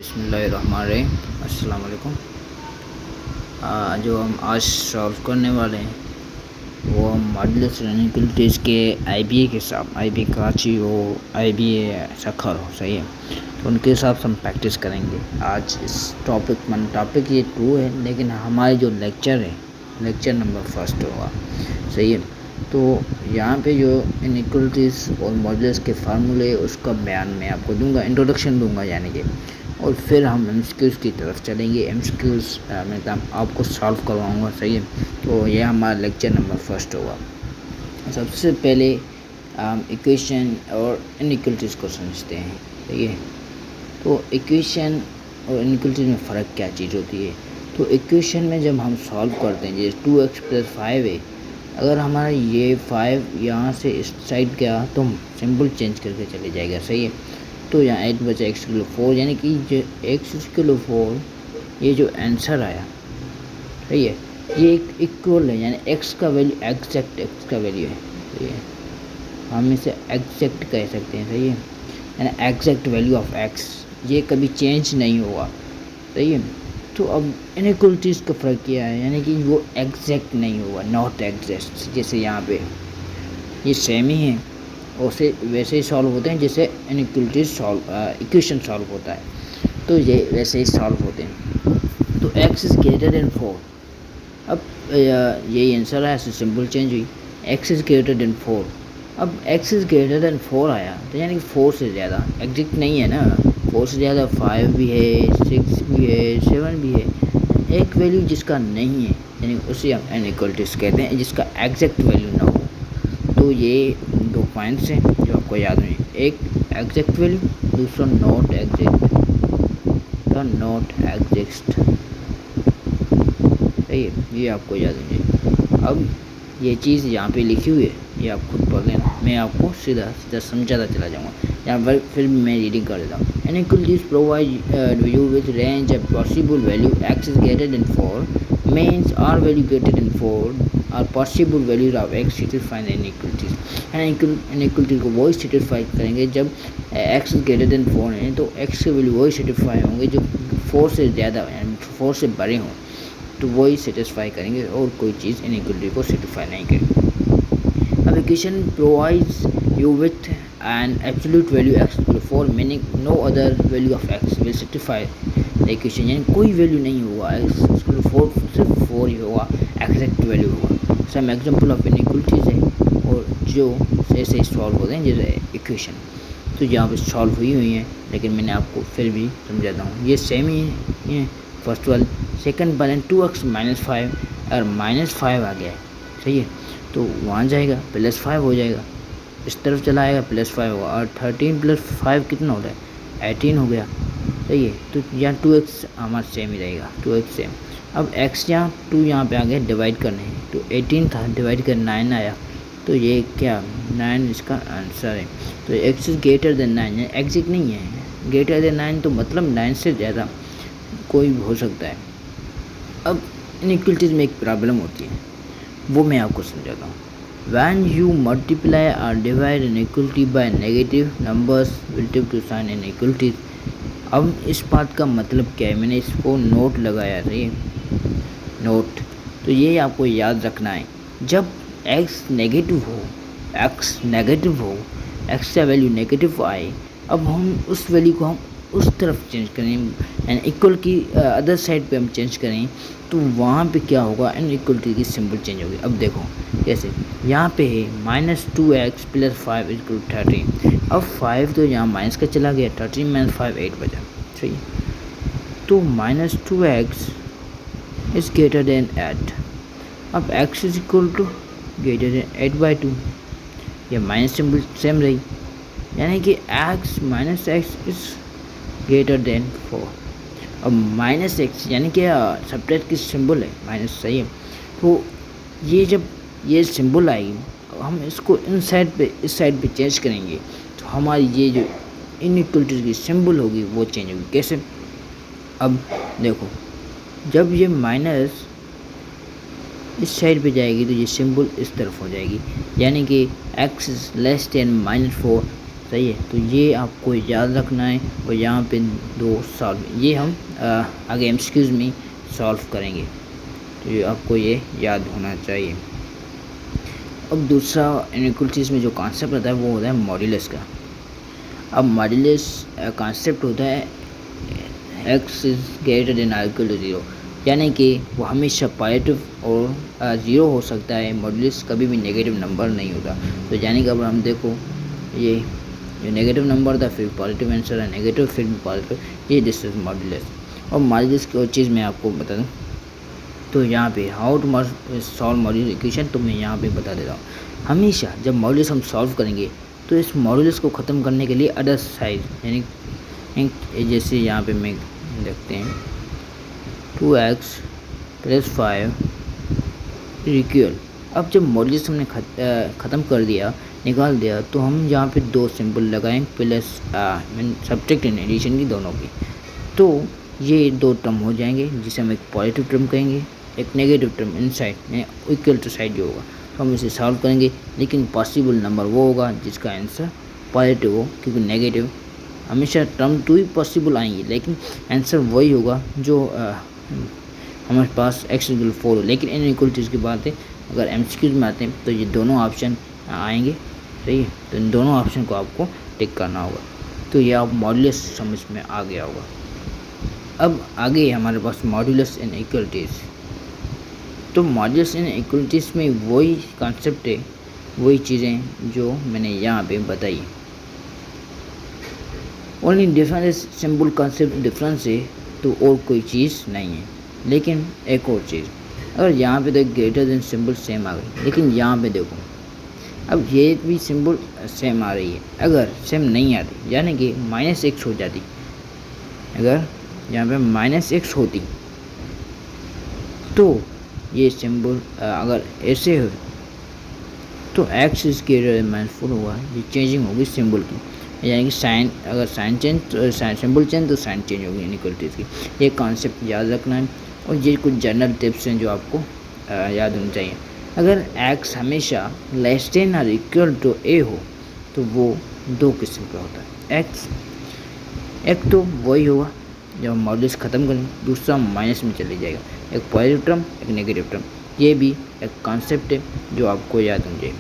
बिस्मिल्लाहिर्रहमानिर्रहीम। अस्सलाम वालेकुम। जो हम आज सॉल्व करने वाले हैं वो हम मॉडुलस इनइक्वालिटीज़ के आईबीए के साथ, आईबीए कराची हो, आईबीए सखर हो, सही है, तो उनके हिसाब से हम प्रैक्टिस करेंगे। आज इस टॉपिक ये 2 है, लेकिन हमारे जो लेक्चर है, लेक्चर नंबर 1 होगा, सही है। तो यहाँ पे जो इनइक्वालिटीज़ और मॉडुलस के फार्मूले उसका बयान मैं आपको दूंगा, इंट्रोडक्शन दूंगा यानी कि, और फिर हम एमसीक्यूज़ की तरफ चलेंगे। एमसीक्यूज़ मतलब आपको सॉल्व करवाऊँगा, सही है। तो यह हमारा लेक्चर नंबर 1 होगा। सबसे पहले हम इक्वेशन और इनइक्वालिटीज़ को समझते हैं, सही है। तो इक्वेशन और इनइक्वालिटीज़ में फ़र्क क्या चीज़ होती है? तो इक्वेशन में जब हम सॉल्व करते हैं, जैसे 2x + 5 है, अगर हमारा ये 5 यहाँ से इस साइड गया तो हम सिंबल चेंज करके चले जाएगा, सही है। तो यहाँ 8 बचा x किलो 4, यानी कि जो x किलो 4 ये जो आंसर आया, सही है, ये एक इक्वल है, यानी x का वैल्यू एग्जैक्ट x का वैल्यू है, सही है। हम इसे एग्जैक्ट कह सकते हैं, सही है, यानी एग्जैक्ट वैल्यू ऑफ x, ये कभी चेंज नहीं होगा, सही है। तो अब इनइक्वालिटीज़ का फ़र्क क्या है, यानी कि वो एग्जैक्ट नहीं होगा, नॉट एग्जैक्ट। जैसे यहाँ पे ये सेम ही है, वैसे ही सॉल्व होते हैं जैसे इक्वेशन सॉल्व होता है, तो ये वैसे ही सॉल्व होते हैं। तो x इज़ ग्रेटर देन 4, अब यही आंसर आया, सिंबल चेंज हुई, x इज़ ग्रेटर देन 4। अब x इज़ ग्रेटर देन 4 आया, तो यानी कि 4 से ज़्यादा, एग्जैक्ट नहीं है ना, 4 से ज़्यादा 5 भी है, 6 भी है, 7 भी है, एक वैल्यू जिसका नहीं है, यानी उसे हम इनइक्वालिटीज़ कहते हैं, जिसका एग्जैक्ट वैल्यू ना हो। तो ये 2 पॉइंट्स हैं जो आपको याद होंगे, एक एग्जैक्ट वैल्यू, दूसरा नॉट एग्जैक्ट, तो नॉट एग्जैक्ट, सही है, ये आपको याद होंगे। अब ये चीज़ यहाँ पे लिखी हुई है, ये आप खुद पढ़ लेना, मैं आपको सीधा सीधा समझाता चला जाऊँगा। यहाँ पर फिर मैं रीडिंग कर देता हूँ। Inequalities provide you with range of possible value x is greater than 4 means our value greater than 4 are possible values of x satisfy the inequalities. Inequalities को वही सेटिस्फाई करेंगे जब x इज ग्रेटर देन 4 है, तो x के value वही satisfy होंगे जो 4 से ज़्यादा यानी 4 से बड़े हों, तो वही सेटिस्फाई करेंगे और कोई चीज़ इनइक्वालिटी को सेटिस्फाई नहीं करेगी। अब equation provides you with an absolute value x equal 4 meaning no other value of x will satisfy the equation, यानी कोई वैल्यू नहीं होगा, x इक्वल 4 सिर्फ 4 ही होगा, एग्जैक्ट वैल्यू होगा। सम एग्जांपल ऑफ इनइक्वालिटीज़ है और जो ऐसे सॉल्व होते हैं जैसे इक्वेशन, तो यहाँ पर सॉल्व हुई हैं, लेकिन मैंने आपको फिर भी समझाता हूँ, ये सेम ही है। फर्स्ट वाल सेकंड वाले 2x - 5, अगर -5 आ गया है, सही है, तो वहाँ जाएगा +5 हो जाएगा, इस तरफ चला आएगा +5 होगा, और 13 + 5 कितना हो रहा है, 18 हो गया, सही है। तो यहाँ 2x हमारा सेम ही रहेगा, 2x सेम। अब x यहाँ 2 यहाँ पे आ गया डिवाइड करने, तो 18 था डिवाइड कर 9 आया, तो ये क्या 9 इसका आंसर है। तो x is greater than 9, exact नहीं है, ग्रेटर देन 9 तो मतलब 9 से ज़्यादा कोई भी हो सकता है। अब इनइक्वालिटीज़ में एक प्रॉब्लम होती है, वो मैं आपको समझाता हूँ। When you multiply or divide an equality by negative numbers relative to sign inequalities, अब इस बात का मतलब क्या है, मैंने इसको नोट लगाया, सही है, नोट। तो ये आपको याद रखना है, जब x नेगेटिव हो, x का वैल्यू नेगेटिव आए, अब हम उस वैल्यू को हम उस तरफ चेंज करें, यानी इक्वल की अदर साइड पे हम चेंज करें, तो वहाँ पे क्या होगा, इनइक्वालिटी की सिंबल चेंज होगी। अब देखो कैसे, यहाँ पे है -2x + 5 = 13, अब 5 तो यहाँ माइनस का चला गया, 13 - 5 8 बचा, सही। तो -2x इज़ ग्रेटर देन 8, अब x is equal to greater than 8/2, ये माइनस सिंबल सेम रही, यानी कि x - इज़ ग्रेटर देन 4। अब -x यानी कि सब्ट्रैक्ट की सिंबल है माइनस, सही है। तो ये जब ये सिंबल आएगी, हम इसको इस साइड पे चेंज करेंगे, तो हमारी ये जो इनइक्वालिटी की सिंबल होगी वो चेंज होगी। कैसे, अब देखो, जब ये माइनस इस साइड पे जाएगी तो ये सिंबल इस तरफ हो जाएगी, यानी कि x इज़ लेस देन -4, सही है। तो ये आपको याद रखना है और यहाँ पे 2 सॉल्व, ये हम आगे एमसीक्यूज़ में सॉल्व करेंगे, तो ये आपको ये याद होना चाहिए। अब दूसरा इनइक्वालिटीज़ में जो कॉन्सेप्ट होता है वो होता है मॉड्यूलस का। अब मॉड्यूलस कॉन्सेप्ट होता है x इज़ ग्रेटर देन और इक्वल टू 0, यानी कि वो हमेशा पॉजिटिव और 0 हो सकता है, मॉड्यूलस कभी भी नेगेटिव नंबर नहीं होता। तो यानी कि अब हम देखो ये जो नेगेटिव नंबर था फिर पॉजिटिव आंसर है, नेगेटिव फिर पॉजिटिव, ये दिस इज मॉड्यूलस। और मॉड्यूलस की और चीज़ मैं आपको बता दूँ, तो यहाँ पे how to solve modulus equation, तो मैं यहाँ पे बता देता हूँ। हमेशा जब मॉड्यूलस हम सॉल्व करेंगे तो इस मॉड्यूलस को ख़त्म करने के लिए अदर साइड, यानी जैसे यहाँ पे मैं देखते हैं 2x + 5 इक्वल। अब जब मॉड्यूलस हमने ख़त्म कर दिया, निकाल दिया, तो हम यहाँ पे 2 सिंबल लगाएं प्लस सब्ट्रैक्ट एंड एडिशन की दोनों की, तो ये 2 टर्म हो जाएंगे जिसे हम एक पॉजिटिव टर्म कहेंगे, एक नेगेटिव टर्म इनसाइड में इक्वल टू साइड जो होगा। तो हम इसे सॉल्व करेंगे, लेकिन पॉसिबल नंबर वो होगा जिसका आंसर पॉजिटिव हो, क्योंकि नेगेटिव हमेशा टर्म 2 ही पॉसिबल आएंगी, लेकिन आंसर वही होगा जो हमारे पास x=4 हो। लेकिन इन इक्वलिटीज़ की बात है, अगर एमसीक्यूज में आते हैं तो ये दोनों ऑप्शन आएंगे, सही है। तो इन दोनों ऑप्शन को आपको टिक करना होगा, तो ये आप मॉड्यूलस समझ में आ गया होगा। अब आगे हमारे पास मॉड्यूलस इन इक्वलिटीज़। तो मॉड्यूलस इन इक्वलिटीज़ में वही कॉन्सेप्ट है, वही चीज़ें जो मैंने यहाँ पे बताई। Only difference symbol concept difference है, तो और कोई चीज़ नहीं है। लेकिन एक और चीज़, अगर यहाँ पे तो ग्रेटर देन सिंबल सेम आ गई, लेकिन यहाँ पे देखो अब ये भी सिंबल सेम आ रही है। अगर सेम नहीं आती, यानी कि -x हो जाती, अगर यहाँ पे -x होती तो ये सिंबल अगर ऐसे हो तो x इज ग्रेटर देन -4 होगा, ये चेंजिंग होगी सिंबल की, यानी कि साइन, अगर साइन चेंज सिंबल चेंज तो साइन चेंज होगी इनइक्वलिटीज़ की। ये कॉन्सेप्ट याद रखना है, और ये कुछ जनरल टिप्स हैं जो आपको याद होनी चाहिए। अगर x हमेशा लेस देन और इक्वल टू a हो तो वो 2 किस्म का होता है। एक तो वही होगा जब हम मॉड्यूलस ख़त्म करेंगे, दूसरा माइनस में चले जाएगा, एक पॉजिटिव टर्म एक नेगेटिव टर्म। ये भी एक कॉन्सेप्ट है जो आपको याद होना चाहिए।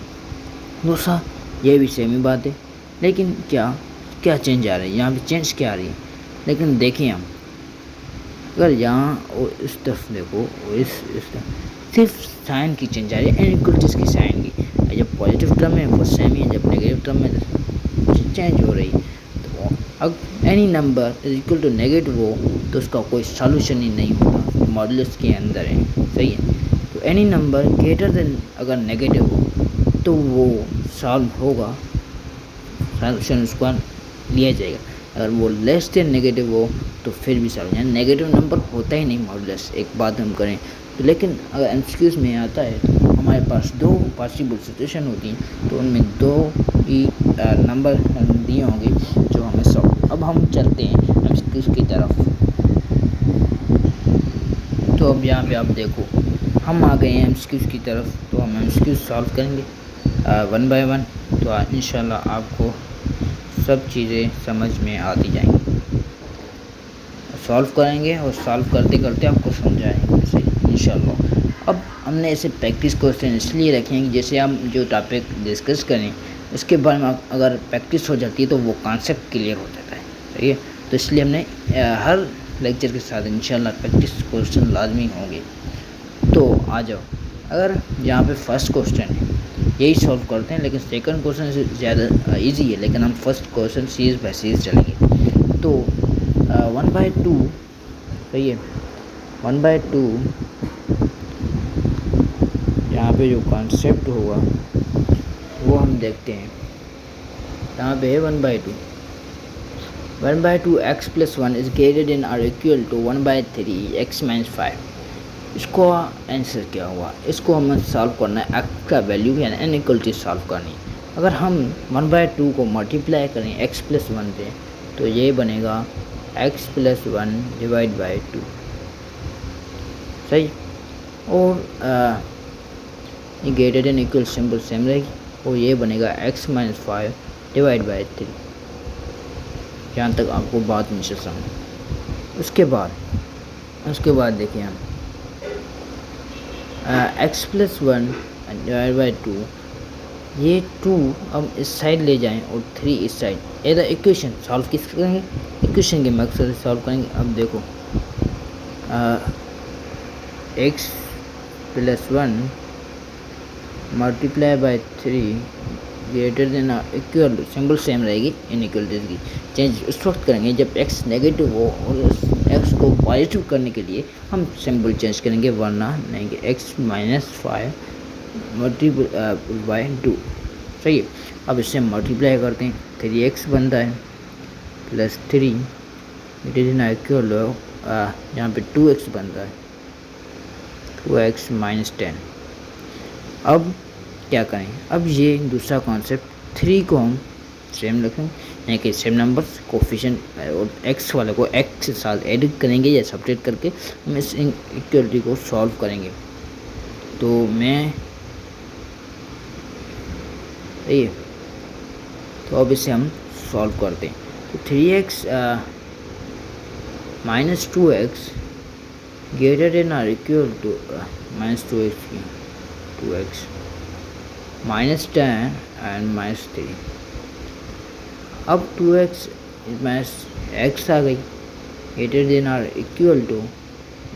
दूसरा ये भी सेम ही बात है, लेकिन क्या चेंज आ रहा है, यहाँ पे चेंज क्या आ रही है। लेकिन देखिए हम अगर यहाँ और इस तरफ देखो और इस तरफ सिर्फ साइन की चेंज आ रही है, इनइक्वलिटीज़ की साइन की। जब पॉजिटिव टर्म है वो सेम ही है, जब नेगेटिव टर्म है चेंज हो रही है। तो अगर any number is equal to negative हो तो उसका कोई सॉल्यूशन ही नहीं होता, मॉड्यूलस के अंदर है, सही है। तो एनी नंबर ग्रेटर देन अगर नेगेटिव हो तो वो सॉल्व होगा, सॉल्यूशन उसका लिया जाएगा। अगर वो लेस देन नेगेटिव हो तो फिर भी सॉल्व, यानी नेगेटिव नंबर होता ही नहीं मॉड्यूलस, एक बात हम करें तो। लेकिन अगर एमसीक्यूज में आता है तो हमारे पास 2 पॉसिबल सिचुएशन होती हैं, तो उनमें 2 ही नंबर दिए होंगे जो हमें सॉल्व। अब हम चलते हैं एमसीक्यूज की तरफ। तो अब यहाँ पे आप देखो हम आ गए हैं एमसीक्यूज की तरफ, तो हम एमसीक्यूज सॉल्व करेंगे 1 बाय 1। तो इंशाल्लाह आपको सब चीज़ें समझ में आती जाएंगी, सॉल्व करेंगे और सॉल्व करते करते आपको समझाएंगे इसे इंशाल्लाह। अब हमने ऐसे प्रैक्टिस क्वेश्चन इसलिए रखे हैं कि जैसे हम जो टॉपिक डिस्कस करें उसके बारे में अगर प्रैक्टिस हो जाती है तो वो कॉन्सेप्ट क्लियर हो जाता है, सही है। तो इसलिए हमने हर लेक्चर के साथ इंशाल्लाह प्रैक्टिस क्वेश्चन लाजमी होंगे। तो आ जाओ, अगर यहाँ पे फर्स्ट क्वेश्चन है यही सॉल्व करते हैं, लेकिन सेकंड क्वेश्चन से ज़्यादा इजी है, लेकिन हम first question series by series चलेंगे। तो 1/2, सही है, 1/2 यहाँ पे जो कॉन्सेप्ट होगा वो हम देखते हैं। यहाँ पे है 1/2, 1/2 x + 1 इज ग्रेटर देन और इक्वल टू 1/3 x - 5। इसको आंसर क्या हुआ, इसको हमें सॉल्व करना है, x का वैल्यू यानी इनइक्वलिटी सॉल्व करनी। अगर हम 1/2 को मल्टीप्लाई करें x + 1 पे तो ये बनेगा x + 1 / 2, सही। और ये greater than equal symbol same रहेगी और ये बनेगा x - 5 डिवाइड बाय 3। जहाँ तक आपको बात नहीं समझ। उसके बाद देखिए हम x+1 डिवाइड बाई 2, ये 2 अब इस साइड ले जाएं और 3 इस साइड। ये इक्वेशन सॉल्व किस करेंगे, इक्वेशन के मकसद से सॉल्व करेंगे। अब देखो x+1 multiply by 3 greater than equal to, symbol same रहेगी, इनइक्वलिटीज की चेंज उस वक्त करेंगे जब x नेगेटिव हो और x को पॉजिटिव करने के लिए हम सिंबल चेंज करेंगे, वरना नहीं कि x-5 मल्टीप्लाई बाय 2। सही है। अब इससे मल्टीप्लाई करते हैं, 3x बनता है प्लस 3 इट इज इक्वल यहाँ पे 2x बनता है, 2x - 10। अब क्या करें, अब ये दूसरा कॉन्सेप्ट 3 को हम सेम रखें, यानी कि सेम नंबर्स कोफिशिएंट और x वाले को x के साथ एडिट करेंगे या सब्ट्रैक्ट करके हम इस इक्वलिटी को सॉल्व करेंगे। तो मैं ये तो अब इसे हम सॉल्व करते हैं। तो 3x - 2x ग्रेटर देन और इक्वल टू -2x -10 एंड -3। अब 2x x आ गई, ग्रेटर देन और इक्वल टू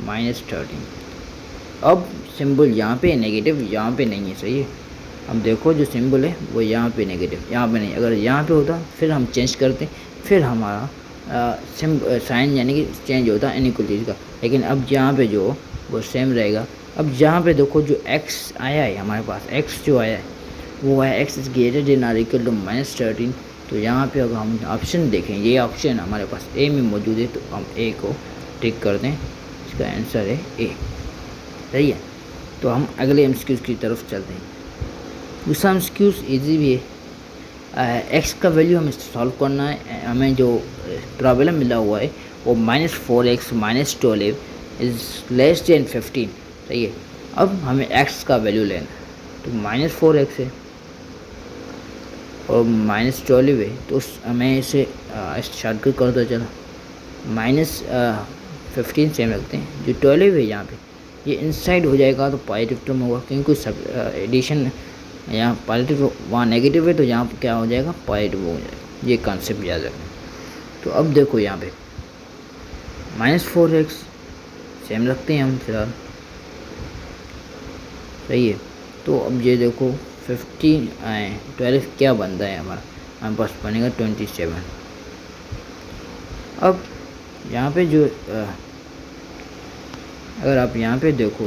-13। अब सिंबल यहाँ पे नेगेटिव, यहाँ पे नहीं है। सही है। अब देखो जो सिंबल है वो यहाँ पे नेगेटिव, यहाँ पे नहीं। अगर यहाँ पे होता फिर हम चेंज करते, फिर हमारा साइन यानी कि चेंज होता इनइक्वलिटीज का। लेकिन अब यहाँ पे जो वो सेम रहेगा। अब यहाँ पे देखो जो x आया है हमारे पास, x जो आया है वो है x इज ग्रेटर देन और इक्वल टू -13। तो यहाँ पे अगर हम ऑप्शन देखें, ये ऑप्शन हमारे पास ए में मौजूद है, तो हम ए को टिक कर दें। इसका आंसर है ए। सही है। तो हम अगले एमसीक्यूज की तरफ चलते हैं। दूसरा एमसीक्यूज ईजी भी है। एक्स का वैल्यू हमें सॉल्व करना है। हमें जो प्रॉब्लम मिला हुआ है वो -4x - 12 इज़ लेस देन 15। सही है। अब हमें x का वैल्यू लेना है, तो -4x है और -12 है, तो हमें इसे शॉर्टकट कर दो। चलो -15 सेम रखते हैं। जो 12 है यहाँ पे ये इनसाइड हो जाएगा तो पॉजिटिव टर्म होगा, क्योंकि सब एडिशन यहाँ पॉजिटिव वहाँ नेगेटिव है, तो यहाँ क्या हो जाएगा, पॉजिटिव हो जाएगा। ये कॉन्सेप्ट याद रखना। तो अब देखो यहाँ पे -4x सेम रखते हैं हम फिलहाल। सही है। तो अब ये देखो 12 क्या बनता है हमारे पास बनेगा 27। अब यहाँ पे जो अगर आप यहाँ पे देखो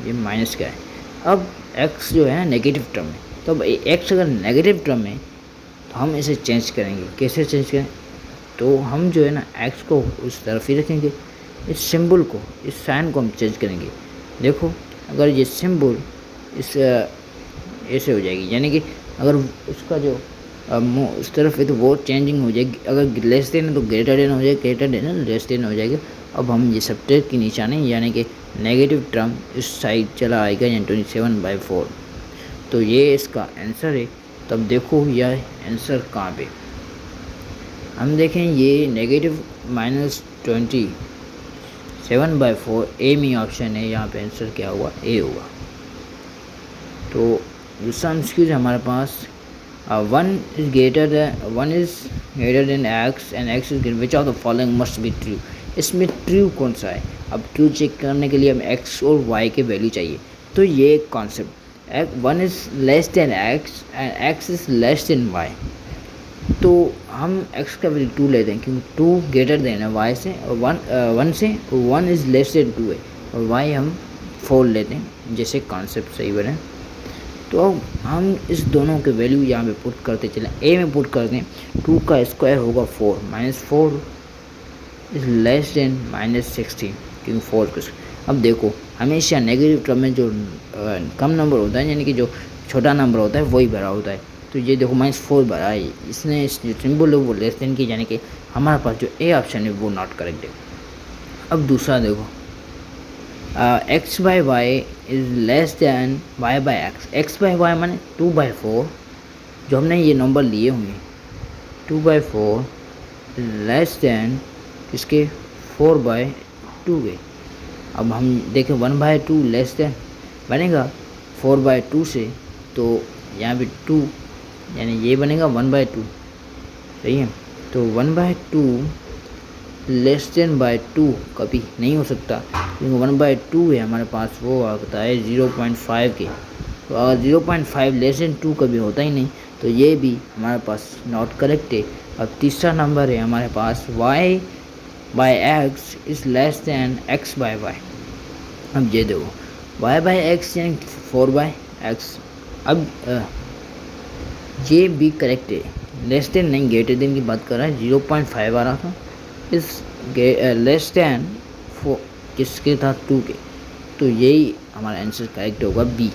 ये माइनस क्या है। अब x जो है ना नेगेटिव टर्म है, तो अब x अगर नेगेटिव टर्म है तो हम इसे चेंज करेंगे। कैसे चेंज करें, तो हम जो है ना x को उस तरफ ही रखेंगे, इस सिंबल को, इस साइन को हम चेंज करेंगे। देखो अगर ये सिंबल इस ऐसे हो जाएगी, यानी कि अगर उसका जो मुँह उस तरफ है तो वो चेंजिंग हो जाएगी। अगर लेस देन है तो ग्रेटर देन हो जाएगा, ग्रेटर देन है लेस देन हो जाएगा। अब हम ये सब्ट्रैक्ट की निशानी यानी कि नेगेटिव टर्म इस साइड चला आएगा, यानी 27/4। तो ये इसका आंसर है। तब देखो यह आंसर कहाँ पे, हम देखें ये नेगेटिव -27/4 ए में ऑप्शन है। यहाँ पे आंसर क्या हुआ, ए हुआ। तो दूसरा एमसीक्यू है हमारे पास 1 is greater than x and x is greater, which of the following must be true। इसमें ट्रू कौन सा है। अब ट्रू चेक करने के लिए हमें x और y के वैल्यू चाहिए। तो ये एक concept 1 is less than x and x is less than y, तो हम x का वैल्यू 2 लेते हैं, क्योंकि 2 ग्रेटर देन है y से और 1 से, 1 is less than 2 है, और y हम 4 लेते हैं, जैसे कॉन्सेप्ट सही बने। तो हम इस दोनों के वैल्यू यहाँ पे पुट करते चलें। ए में पुट करते हैं, 2 का स्क्वायर होगा 4, -4 इज लेस देन -16, क्योंकि 4 का। अब देखो हमेशा नेगेटिव टर्म में जो कम नंबर होता है, यानी कि जो छोटा नंबर होता है वही बड़ा होता है। तो ये देखो -4 बड़ा है, इसने इस जो सिंबल है वो लेस देन की, यानी कि हमारे पास जो ए ऑप्शन है वो नॉट करेक्ट है। अब दूसरा देखो x/y is less than y/x। x/y माने 2/4, जो हमने ये नंबर लिए होंगे 2/4 लेस देन इसके 4/2 के। अब हम देखें 1/2 लेस देन बनेगा 4/2 से, तो यहाँ पे 2 यानी ये बनेगा 1/2, सही है। तो 1/2 लेस देन बाय 2 कभी नहीं हो सकता, क्योंकि 1/2 है हमारे पास, वो आता है 0.5 के। तो अगर 0.5 लेस देन 2 कभी होता ही नहीं, तो ये भी हमारे पास नॉट करेक्ट है। अब तीसरा नंबर है हमारे पास y/x is less then x/y। अब ये देखो y/x यानी 4/x। अब ये भी करेक्ट है, लेस देन नहीं ग्रेटर देन की बात कर रहा है। 0.5 आ रहा था, इस लेस देन किसके था 2 के, तो यही हमारा आंसर करेक्ट होगा बी,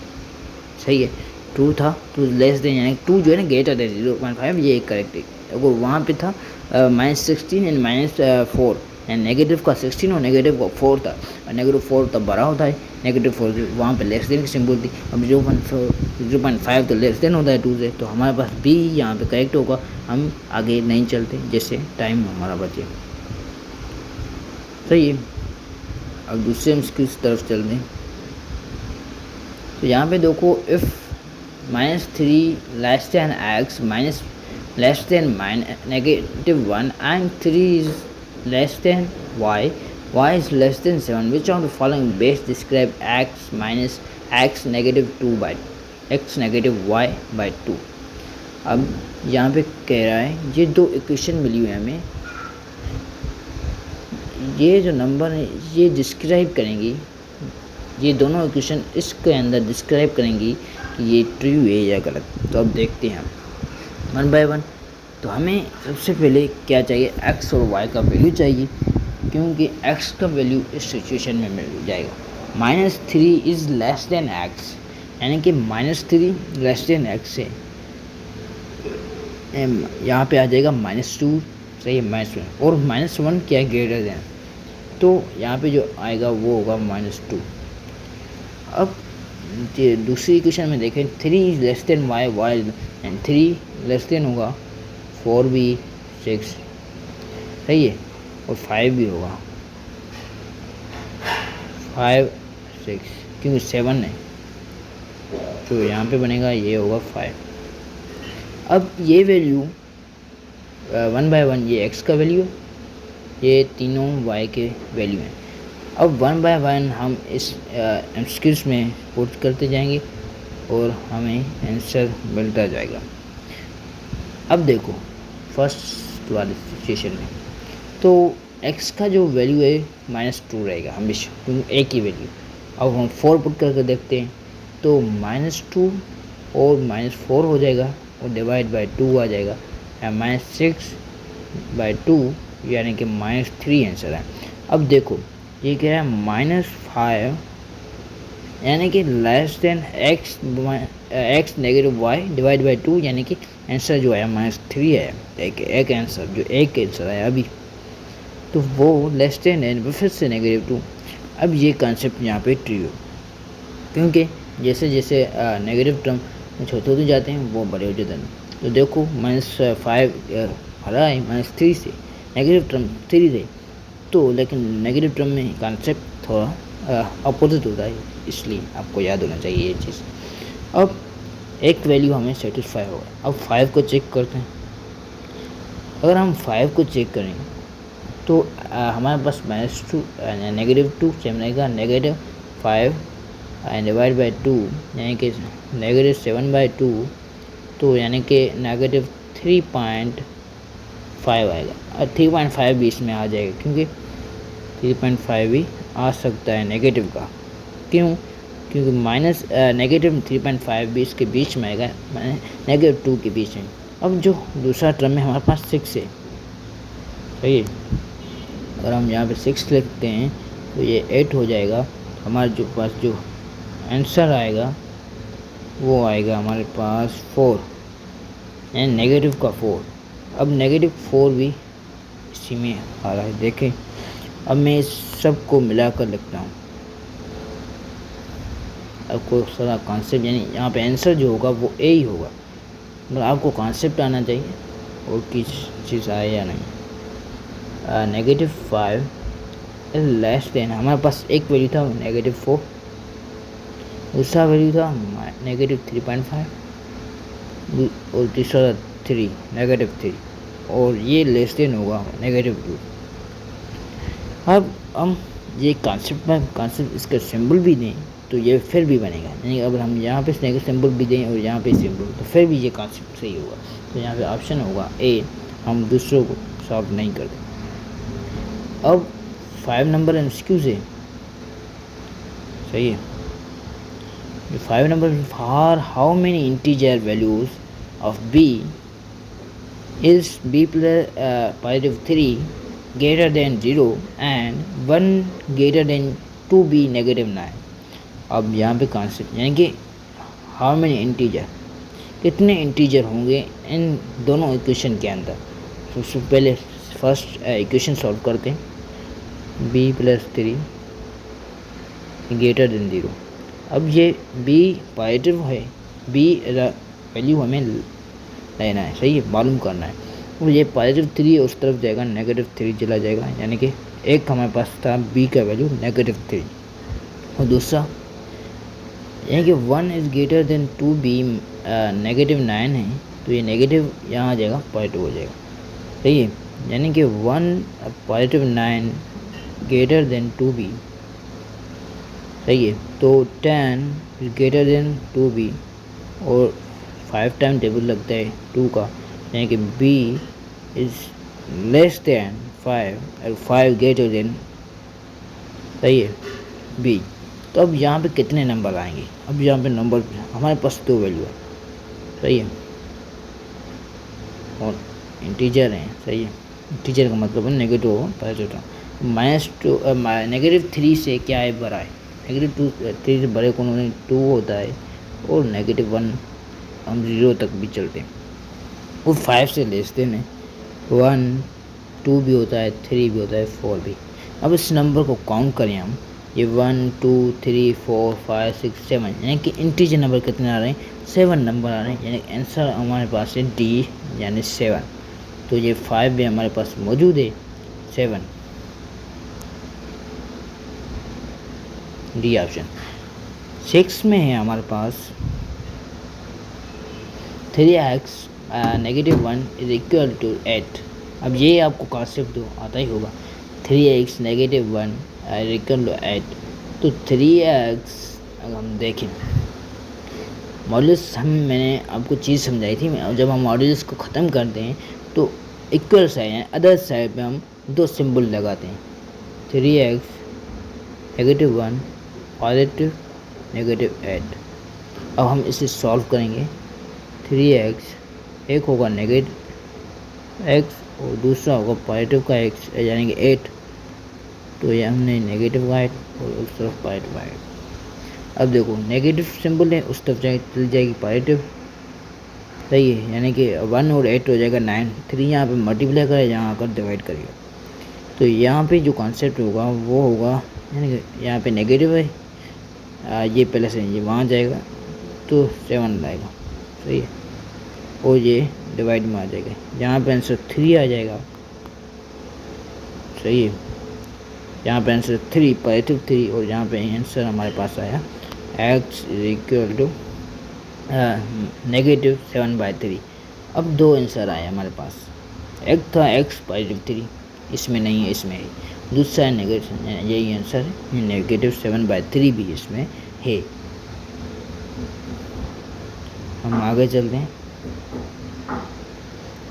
सही है। 2 था तो लेस देन यानी 2 जो है ना ग्रेटर देन 0.5, ये करेक्ट है। अगर वहाँ पे था -16 एंड -4 एंड नेगेटिव का 16 और नेगेटिव का 4 था, और नेगेटिव 4 तब बड़ा होता है, नेगेटिव 4 वहाँ पे लेस देन की सिंबल थी। अब 0.5 तो लेस देन होता है 2 से, तो हमारे पास बी यहाँ पे करेक्ट होगा। हम आगे नहीं चलते, जैसे टाइम हमारा बचे, सही है। अब दूसरे हम इसकी तरफ चलते हैं। तो यहाँ पे देखो if -3 less then x minus less than -1 and 3 is less than y is less than 7, which of the following base describe x minus x negative 2/y/2। अब यहाँ पे कह रहा है ये दो इक्वेशन मिली हुई है हमें, ये जो नंबर है ये डिस्क्राइब करेंगी, ये दोनों इक्वेशन इसके अंदर डिस्क्राइब करेंगी कि ये ट्रू है या गलत। तो अब देखते हैं हम 1 बाय 1। तो हमें सबसे पहले क्या चाहिए, x और y का वैल्यू चाहिए, क्योंकि x का वैल्यू इस सिचुएशन में मिल जाएगा। -3 इज़ लेस देन x, यानी कि -3 लेस देन x है, यहाँ पे आ जाएगा -2, सही है, -1, और -1 क्या है ग्रेटर देन, तो यहाँ पे जो आएगा वो होगा -2। अब दूसरी इक्वेशन में देखें 3 is less then y and 3 less then होगा 4 भी 6, सही है, और 5 भी होगा 5 6, क्योंकि 7 है, तो यहाँ पे बनेगा ये होगा 5। अब ये वैल्यू 1 बाय 1 ये x का वैल्यू है, ये तीनों y के वैल्यू हैं। अब 1 बाय 1 हम इस स्किल्स में पुट करते जाएंगे और हमें आंसर मिलता जाएगा। अब देखो फर्स्ट वाले सिचुएशन में तो x का जो वैल्यू है -2 रहेगा हमेशा, क्योंकि एक ही वैल्यू। अब हम 4 पुट करके देखते हैं, तो -2 और -4 हो जाएगा और डिवाइड बाय 2 आ जाएगा, -6/2 यानी कि -3 आंसर है। अब देखो ये कह रहा है -5 यानी कि less than x negative y divide by 2, यानी कि आंसर जो है -3 है, एक आंसर जो एक आंसर है अभी, तो वो लेस देन है फिर से -2। अब ये कॉन्सेप्ट यहाँ पे ट्रू है, क्योंकि जैसे जैसे नेगेटिव टर्म छोटे होते जाते हैं वो बड़े हो जाते हैं। तो देखो -5 हरा है -3 से, नेगेटिव टर्म 3 से, तो लेकिन नेगेटिव टर्म में कॉन्सेप्ट थोड़ा अपोजिट होता है, इसलिए आपको याद होना चाहिए ये चीज़। अब एक वैल्यू हमें सेटिस्फाई होगा। अब 5 को चेक करते हैं। अगर हम 5 को चेक करें तो हमारे पास -2 -2 सेम रहेगा, -5 डिवाइड बाई 2 यानी कि -7/2, तो यानी कि -3.5 आएगा, और 3.5 भी इसमें आ जाएगा, क्योंकि 3.5 भी आ सकता है नेगेटिव का। क्यों? क्योंकि -3.5 भी इसके बीच में आएगा, -2 के बीच में। अब जो दूसरा टर्म में हमारे पास 6 है, सही है। अगर हम यहाँ पे 6 लिखते हैं तो ये 8 हो जाएगा। हमारे जो पास जो आंसर आएगा वो आएगा हमारे पास 4 यानी नेगेटिव का 4। अब -4 भी इसी में आ रहा है, देखें। अब मैं इस सब को मिलाकर लिखता हूँ। आपको सारा कॉन्सेप्ट यानी यहाँ पे आंसर जो होगा वो ए ही होगा, मतलब आपको कॉन्सेप्ट आना चाहिए और किस चीज़ आया या नहीं। -5 इज लेस देन, हमारे पास एक वैल्यू था -4, दूसरा वैल्यू था -3.5 और तीसरा 3 -3 और ये लेस देन होगा -2। अब हम ये कांसेप्ट इसका सिंबल भी दें तो ये फिर भी बनेगा, यानी अगर हम यहाँ पे नेगेटिव सिंबल भी दें और यहाँ पे सिंबल तो फिर भी ये कांसेप्ट सही होगा। तो यहाँ पे ऑप्शन होगा ए, हम दूसरों को सॉल्व नहीं करते। अब 5 नंबर एमसीक्यू से सही है। जो 5 number, for how many integer values of B is b plus +3 greater than 0 and 1 greater than 2b -9। अब यहाँ पे कॉन्सेप्ट यानी कि हाउ मेनी इंटीजर, कितने इंटीजर होंगे इन दोनों इक्वेशन के अंदर। सबसे पहले फर्स्ट इक्वेशन सॉल्व करते हैं, b +3 ग्रेटर देन 0। अब ये b पॉजिटिव है, b वैल्यू हमें लेना है, सही है, मालूम करना है। और ये +3 उस तरफ जाएगा, -3 चला जाएगा, यानी कि एक हमारे पास था b का वैल्यू -3 और दूसरा यानी कि 1 इज़ ग्रेटर देन 2b -9 है, तो ये नेगेटिव यहाँ आ जाएगा, पॉजिटिव हो जाएगा, सही है। यानी कि 1 +9 ग्रेटर देन 2b, सही है। तो 10 इज़ ग्रेटर देन 2b और 5 टाइम टेबल लगता है 2 का, यानी कि b इज़ लेस दैन 5 और 5 ग्रेटर देन, सही है, b। तो अब यहाँ पे कितने नंबर आएंगे? अब यहाँ पे नंबर हमारे पास 2 वैल्यू है, सही है, और इंटीजर हैं, सही है। इंटीजर का मतलब है नेगेटिव हो पॉजिटिव। -3 से क्या है, बड़ा है, -3 से बड़े कौन होने 2 होता है और -1 हम 0 तक भी चलते हैं और 5 से लेस देन है 1, 2 भी होता है, 3 भी होता है, 4 भी। अब इस नंबर को काउंट करें हम, ये 1 2 3 4 5 6 7, यानी कि इंटीजर नंबर कितने आ रहे हैं, 7 नंबर आ रहे हैं, यानी आंसर हमारे पास है डी यानी 7। तो ये 5 भी हमारे पास मौजूद है, 7 डी ऑप्शन। 6 में है हमारे पास 3x -1 इज इक्वल टू 8। अब ये आपको कॉन्सेप्ट तो आता ही होगा, 3x -1 इज इक्वल टू 8। तो 3x अगर हम देखें मॉड्यूलस, मैंने आपको चीज़ समझाई थी, जब हम मॉड्यूलस को ख़त्म करते हैं तो इक्वल साइड यानी अदर साइड पे हम 2 सिंबल लगाते हैं, 3x -1 पॉजिटिव -8। अब हम इसे सॉल्व करेंगे, 3x एक होगा नेगेटिव x और दूसरा होगा पॉजिटिव का x, यानी कि 8। तो ये हमने नेगेटिव का 8 और उस तरफ पॉजिटिव का 8। अब देखो नेगेटिव सिंबल है, उस तरफ चल जाएगी पॉजिटिव, सही है, यानी कि 1 और 8 हो जाएगा 9। 3 यहाँ पे मल्टीप्लाई करें, यहाँ आकर डिवाइड करेगा। तो यहाँ पे जो कॉन्सेप्ट होगा वो होगा, यानी कि यहाँ पे नेगेटिव है, ये पहले से ये वहाँ जाएगा तो 7 लाएगा, सही है, और ये डिवाइड में आ जाएगा, यहाँ पे आंसर 3 आ जाएगा, सही है। यहाँ पे आंसर 3 पॉजिटिव 3 और यहाँ पे आंसर हमारे पास आया x इज इक्वल टू -7/3। अब 2 आंसर आए हमारे पास, एक था x +3, इसमें नहीं है, इसमें है, दूसरा है नेगेटिव, यही आंसर है, -7/3 भी इसमें है। हम आगे चलते हैं,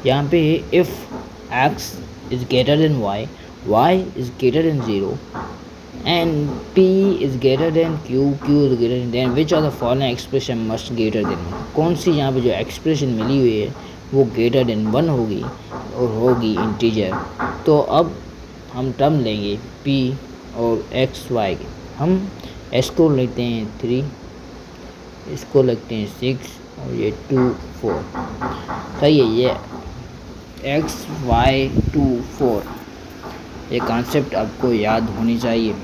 यहाँ पे if x is greater then y, y is greater then 0 and p is greater then q, q is greater then, then which of the following expression must greater than 1। कौन सी यहाँ पे जो एक्सप्रेशन मिली हुई है वो ग्रेटर देन 1 होगी और होगी इंटीजर। तो अब हम टर्म लेंगे p और x y के, हम s को लेते हैं 3, इसको लगते हैं 6 और ये 2 4, सही है। ये x y 2 4 ये कॉन्सेप्ट आपको याद होनी चाहिए।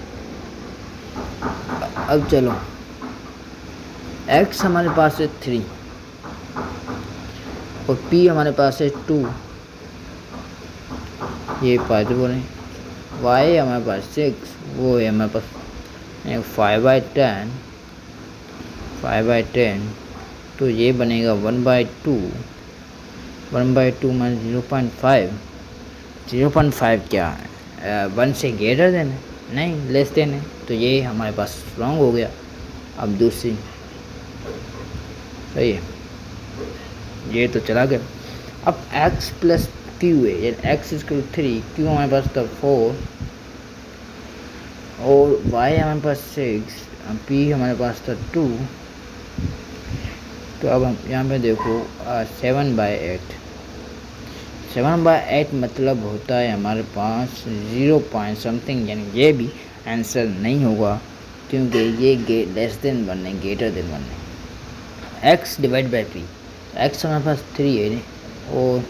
अब चलो, x हमारे पास है 3 और p हमारे पास है 2 ये पॉजिटिव बोलें। वाई हमारे पास 6, वो है हमारे पास 5/10, 5/10, तो ये बनेगा 1/2, 1/2 माइनस 0.5, 0.5 क्या है 1 से ग्रेटर देन है, नहीं लेस देन है, तो ये हमारे पास रॉन्ग हो गया। अब दूसरी सही है, ये तो चला गया। अब x प्लस क्यू है, यानी x इज 3, क्यू हमारे पास था 4 और y हमारे पास 6, p हमारे पास था 2। तो अब हम यहाँ पे देखो 7/8, 7/8 मतलब होता है हमारे पास 0 पॉइंट समथिंग, यानी ये भी आंसर नहीं होगा क्योंकि ये लेस देन 1 है, ग्रेटर देन 1 है। x divide by p, x हमारे पास 3 है और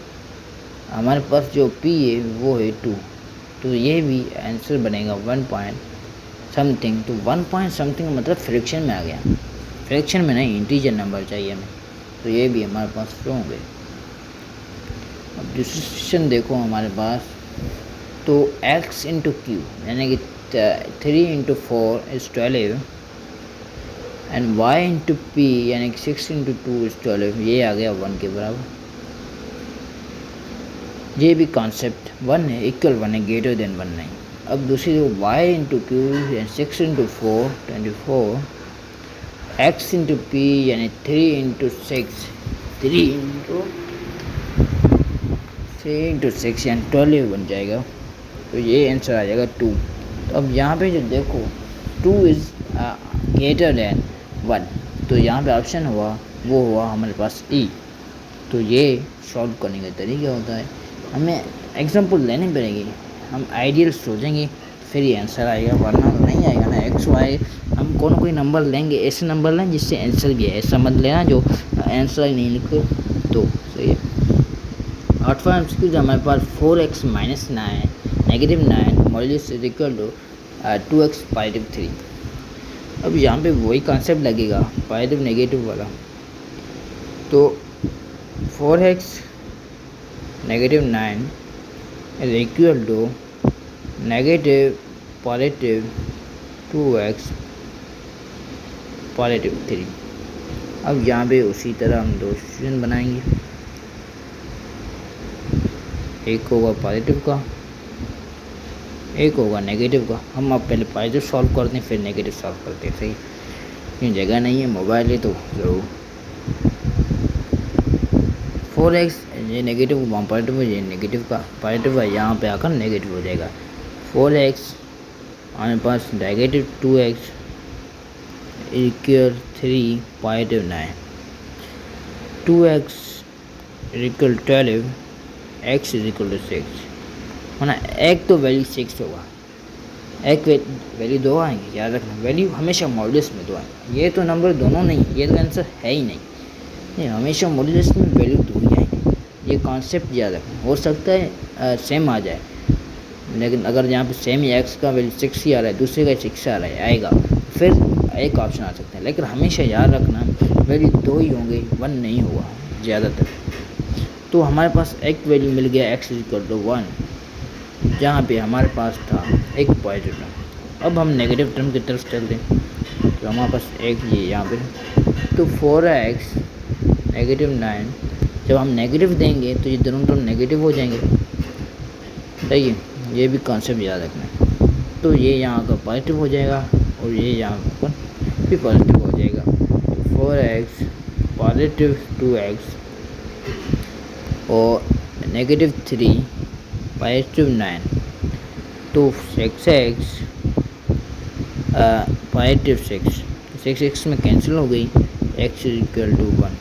हमारे पास जो p है वो है 2, तो ये भी आंसर बनेगा 1 पॉइंट समथिंग। तो 1 पॉइंट समथिंग मतलब फ्रैक्शन में आ गया, फ्रैक्शन में नहीं, इंटीजर नंबर चाहिए हमें, तो ये भी हमारे पास रॉन्ग है। अब दूसरी क्वेश्चन देखो हमारे पास, तो x इंटू क्यू यानी कि 3 into 4 is 12 and y into P यानी कि 6 इंटू 2 इज़ 12, ये आ गया 1 के बराबर। ये भी कॉन्सेप्ट 1 है, इक्वल 1 है, ग्रेटर देन 1 नहीं। अब दूसरी जो y इंटू क्यू यानी 6 इंटू 4 24, x इंटू पी यानी 3 इंटू 6, 3 इंटू 6 यानी 12 बन जाएगा, तो ये आंसर आ जाएगा 2। तो अब यहाँ पे जो देखो 2 इज़ ग्रेटर देन 1, तो यहाँ पे ऑप्शन हुआ वो हुआ हमारे पास ई। तो ये सॉल्व करने का तरीका होता है, हमें एग्जांपल लेनी पड़ेगी, हम आइडियल सोचेंगे फिर ये आंसर आएगा, वरना नहीं आएगा ना। एक्स वाई हम कोई नंबर लेंगे, ऐसे नंबर लें जिससे आंसर भी है, ऐसा मत लेना जो आंसर ही नहीं लिखो, तो सही है। 8वां एमसीक्यू हमारे पास 4x minus 9 negative 9 modulus is equal to 2x positive 3। अब यहाँ पे वही कॉन्सेप्ट लगेगा पॉजिटिव नेगेटिव वाला, तो 4x negative 9 is equal to negative positive 2x positive 3। अब यहाँ पे उसी तरह हम दो सॉल्यूशन बनाएंगे, एक होगा पॉजिटिव का, एक होगा नेगेटिव का। हम अब पहले पॉजिटिव सॉल्व करते हैं फिर नेगेटिव सॉल्व करते हैं, सही क्यों जगह नहीं है, मोबाइल है तो ज़रूर। 4x ये नेगेटिव पॉजिटिव है, ये नेगेटिव का पॉजिटिव है, यहाँ पे आकर नेगेटिव हो जाएगा। 4x हमारे पास negative 2x equal 3 positive 9, 2x equal 12, x is equal to 6, है ना। एक तो वैल्यू 6 होगा, एक वैल्यू 2 आएंगे, याद रखना वैल्यू हमेशा मॉड्यूलस में 2 आएंगे, ये तो नंबर दोनों नहीं, ये तो आंसर है ही नहीं, हमेशा मॉड्यूलस में वैल्यू 2 ही आएंगे, ये कॉन्सेप्ट याद रखना। हो सकता है सेम आ जाए, लेकिन अगर यहाँ पे सेम एक्स का वैल्यू 6 ही आ रहा है, दूसरे का 6 आ रहा है आएगा, फिर एक ऑप्शन आ सकता है, लेकिन हमेशा याद रखना वैल्यू 2 ही होंगे, 1 नहीं होगा ज़्यादातर। तो हमारे पास एक वैल्यू मिल गया x इक्वल टू 1, जहाँ पे हमारे पास था एक पॉजिटिव टर्म। अब हम नेगेटिव टर्म की तरफ चलते हैं, तो हमारे पास एक ये यहाँ पे, तो 4x नेगेटिव 9, जब हम नेगेटिव देंगे तो ये दोनों टर्म नेगेटिव हो जाएंगे, सही है, ये भी कॉन्सेप्ट याद रखना है। तो ये यहाँ का पॉजिटिव हो जाएगा और ये यहाँ पर भी पॉजिटिव हो जाएगा, 4x पॉजिटिव 2x और नेगेटिव 3 पॉजिटिव 9, तो 6x पॉजिटिव 6 में कैंसिल हो गई, x इक्वल टू 1।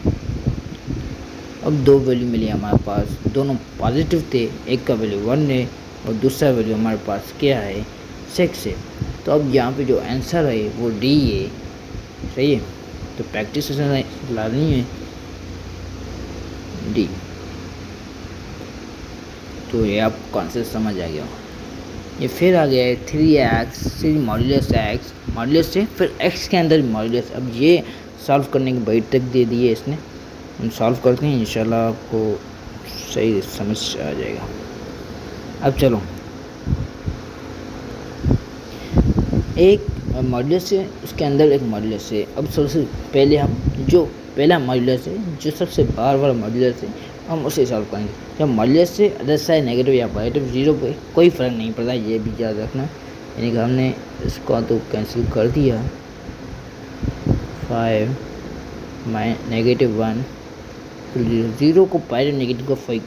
अब दो वैल्यू मिली हमारे पास, दोनों पॉजिटिव थे, एक का वैल्यू 1 है और दूसरा वैल्यू हमारे पास क्या है 6 है। तो अब यहाँ पे जो आंसर है वो डी है, सही है, तो प्रैक्टिस लानी है डी। तो ये आप कॉन्सेप्ट समझ आ गया। ये फिर आ गया है 3x फिर मॉड्यूलस से फिर x के अंदर मॉड्यूलस। अब ये सॉल्व करने की बड़ी तक दे दी है इसने, हम सॉल्व करते हैं, इंशाल्लाह आपको सही समझ आ जाएगा। अब चलो एक मॉड्यूलस है, उसके अंदर एक मॉड्यूलस है। अब सबसे पहले हम जो पहला मॉड्यूलस है, जो सबसे बाहर वाला मॉड्यूलस है, हम उसे सॉल्व करेंगे। जब मॉड्यूलस से अदर साइड नेगेटिव या पॉजिटिव जीरो पे कोई फ़र्क नहीं पड़ता, ये भी याद रखना। यानी कि हमने इसको तो कैंसिल कर दिया, 5 -1 0 को पॉजिटिव नेगेटिव का फाइव।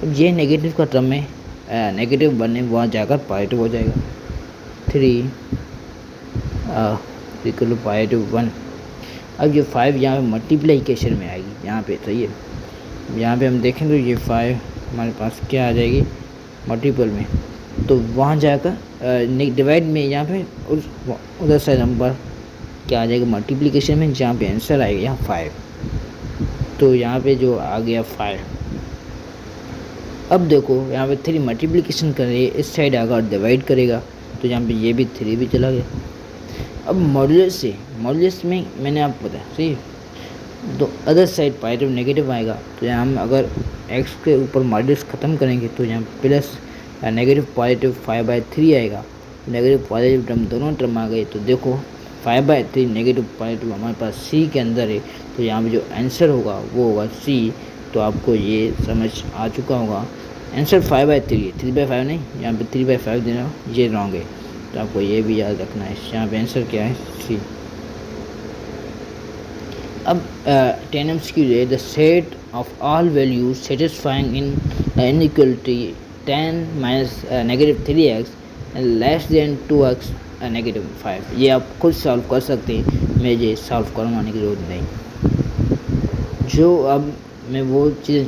अब ये नेगेटिव का टर्म में -1 है, वहाँ जाकर पॉजिटिव हो जाएगा। 3 इक्वल टू -1। अब ये 5 यहाँ पे मल्टीप्लिकेशन में आएगी, यहाँ पे सही है। यहाँ पे हम देखेंगे ये 5 हमारे पास क्या आ जाएगी मल्टीपल में, तो वहाँ जाकर डिवाइड में यहाँ पे उधर साइड नंबर क्या आ जाएगा मल्टीप्लिकेशन में, जहाँ पे आंसर आएगा यहाँ 5। तो यहाँ पे जो आ गया 5। अब देखो यहाँ पे 3 मल्टीप्लिकेशन करे, इस साइड आकर डिवाइड करेगा, तो यहाँ पे ये भी 3 भी चला गया। अब मॉड्यूलस में मैंने आपको बताया सही है, तो अदर साइड पॉजिटिव नेगेटिव आएगा, तो यहाँ हम अगर x के ऊपर मॉड्यूलस ख़त्म करेंगे तो यहाँ प्लस नेगेटिव पॉजिटिव 5/3 आएगा। नेगेटिव पॉजिटिव टर्म दोनों टर्म आ गए, तो देखो 5/3 नेगेटिव पॉजिटिव हमारे पास c के अंदर है, तो यहाँ पे जो आंसर होगा वो होगा c। तो आपको ये समझ आ चुका होगा, आंसर 5/3 है, 3/5 नहीं, यहाँ पे 3/5 देना ये रॉन्ग है, तो आपको ये भी याद रखना है। यहाँ पे आंसर क्या है सी। अब 10 MCQ है, the set of all values satisfying in inequality 10 - -3x and less then 2x -5। ये आप खुद सॉल्व कर सकते हैं, मैं ये सॉल्व करवाने की जरूरत नहीं। जो अब मैं वो चीज़ें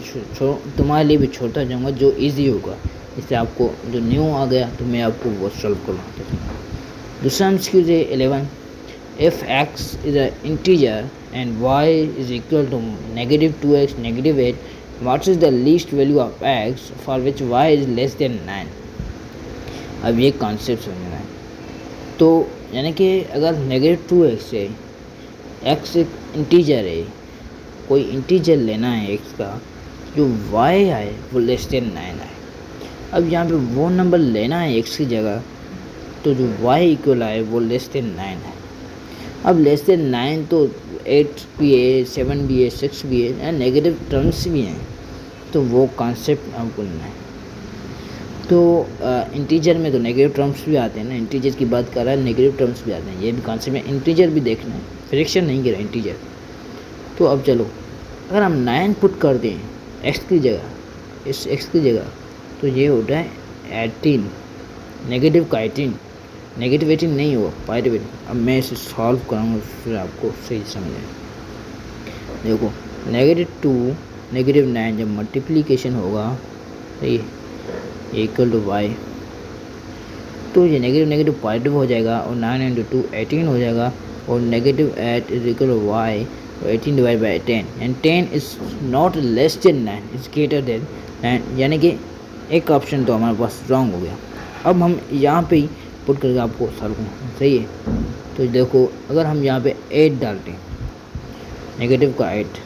तुम्हारे लिए भी छोड़ता जाऊँगा जो इजी होगा, इससे आपको जो न्यू आ गया तो मैं आपको वो सॉल्व करवाता हूँ। दूसरा MCQ है 11, if x is a integer and y is equal to -2x -8, what is the least value of x for which y is less than 9। अब ये कॉन्सेप्ट समझना है, तो यानी कि अगर -2x है, x एक इंटीजर है, कोई इंटीजर लेना है x का, जो y आए वो लेस देन 9 आए। अब यहाँ पे वो नंबर लेना है x की जगह, तो जो y इक्वल आए वो लेस देन 9 है। अब लेस देन 9 तो 8 भी है, 7 भी है, 6 भी है, नेगेटिव टर्म्स भी हैं, तो वो कॉन्सेप्ट आपको लेना है। तो इंटीजर में तो नेगेटिव टर्म्स भी आते हैं ना, इंटीजर की बात कर रहा है, नेगेटिव टर्म्स भी आते हैं, ये भी कॉन्सेप्ट में इंटीजर भी देखना है, फ्रैक्शन नहीं गिरा इंटीजर। तो अब चलो अगर हम 9 पुट कर दें x की जगह, इस x की जगह, तो ये होता है 18, नेगेटिव का 18, नेगेटिव 18 नहीं हुआ पॉजिटिव 18। अब मैं इसे सॉल्व करूँगा फिर आपको सही समझ आए। देखो -2 -9 जब मल्टीप्लिकेशन होगा, सही इक्वल टू y, तो ये नेगेटिव पॉजिटिव हो जाएगा, और 9 × 2 18 हो जाएगा, और -8 is equal to y, 18 divide by 10, and 10 is not less than 9, is greater than 9, यानी कि एक ऑप्शन तो हमारे पास रॉन्ग हो गया। अब हम यहाँ पे ही पुट करके आपको सॉल्व करना सही है। तो देखो अगर हम यहाँ पे 8 डालते हैं, नेगेटिव का 8,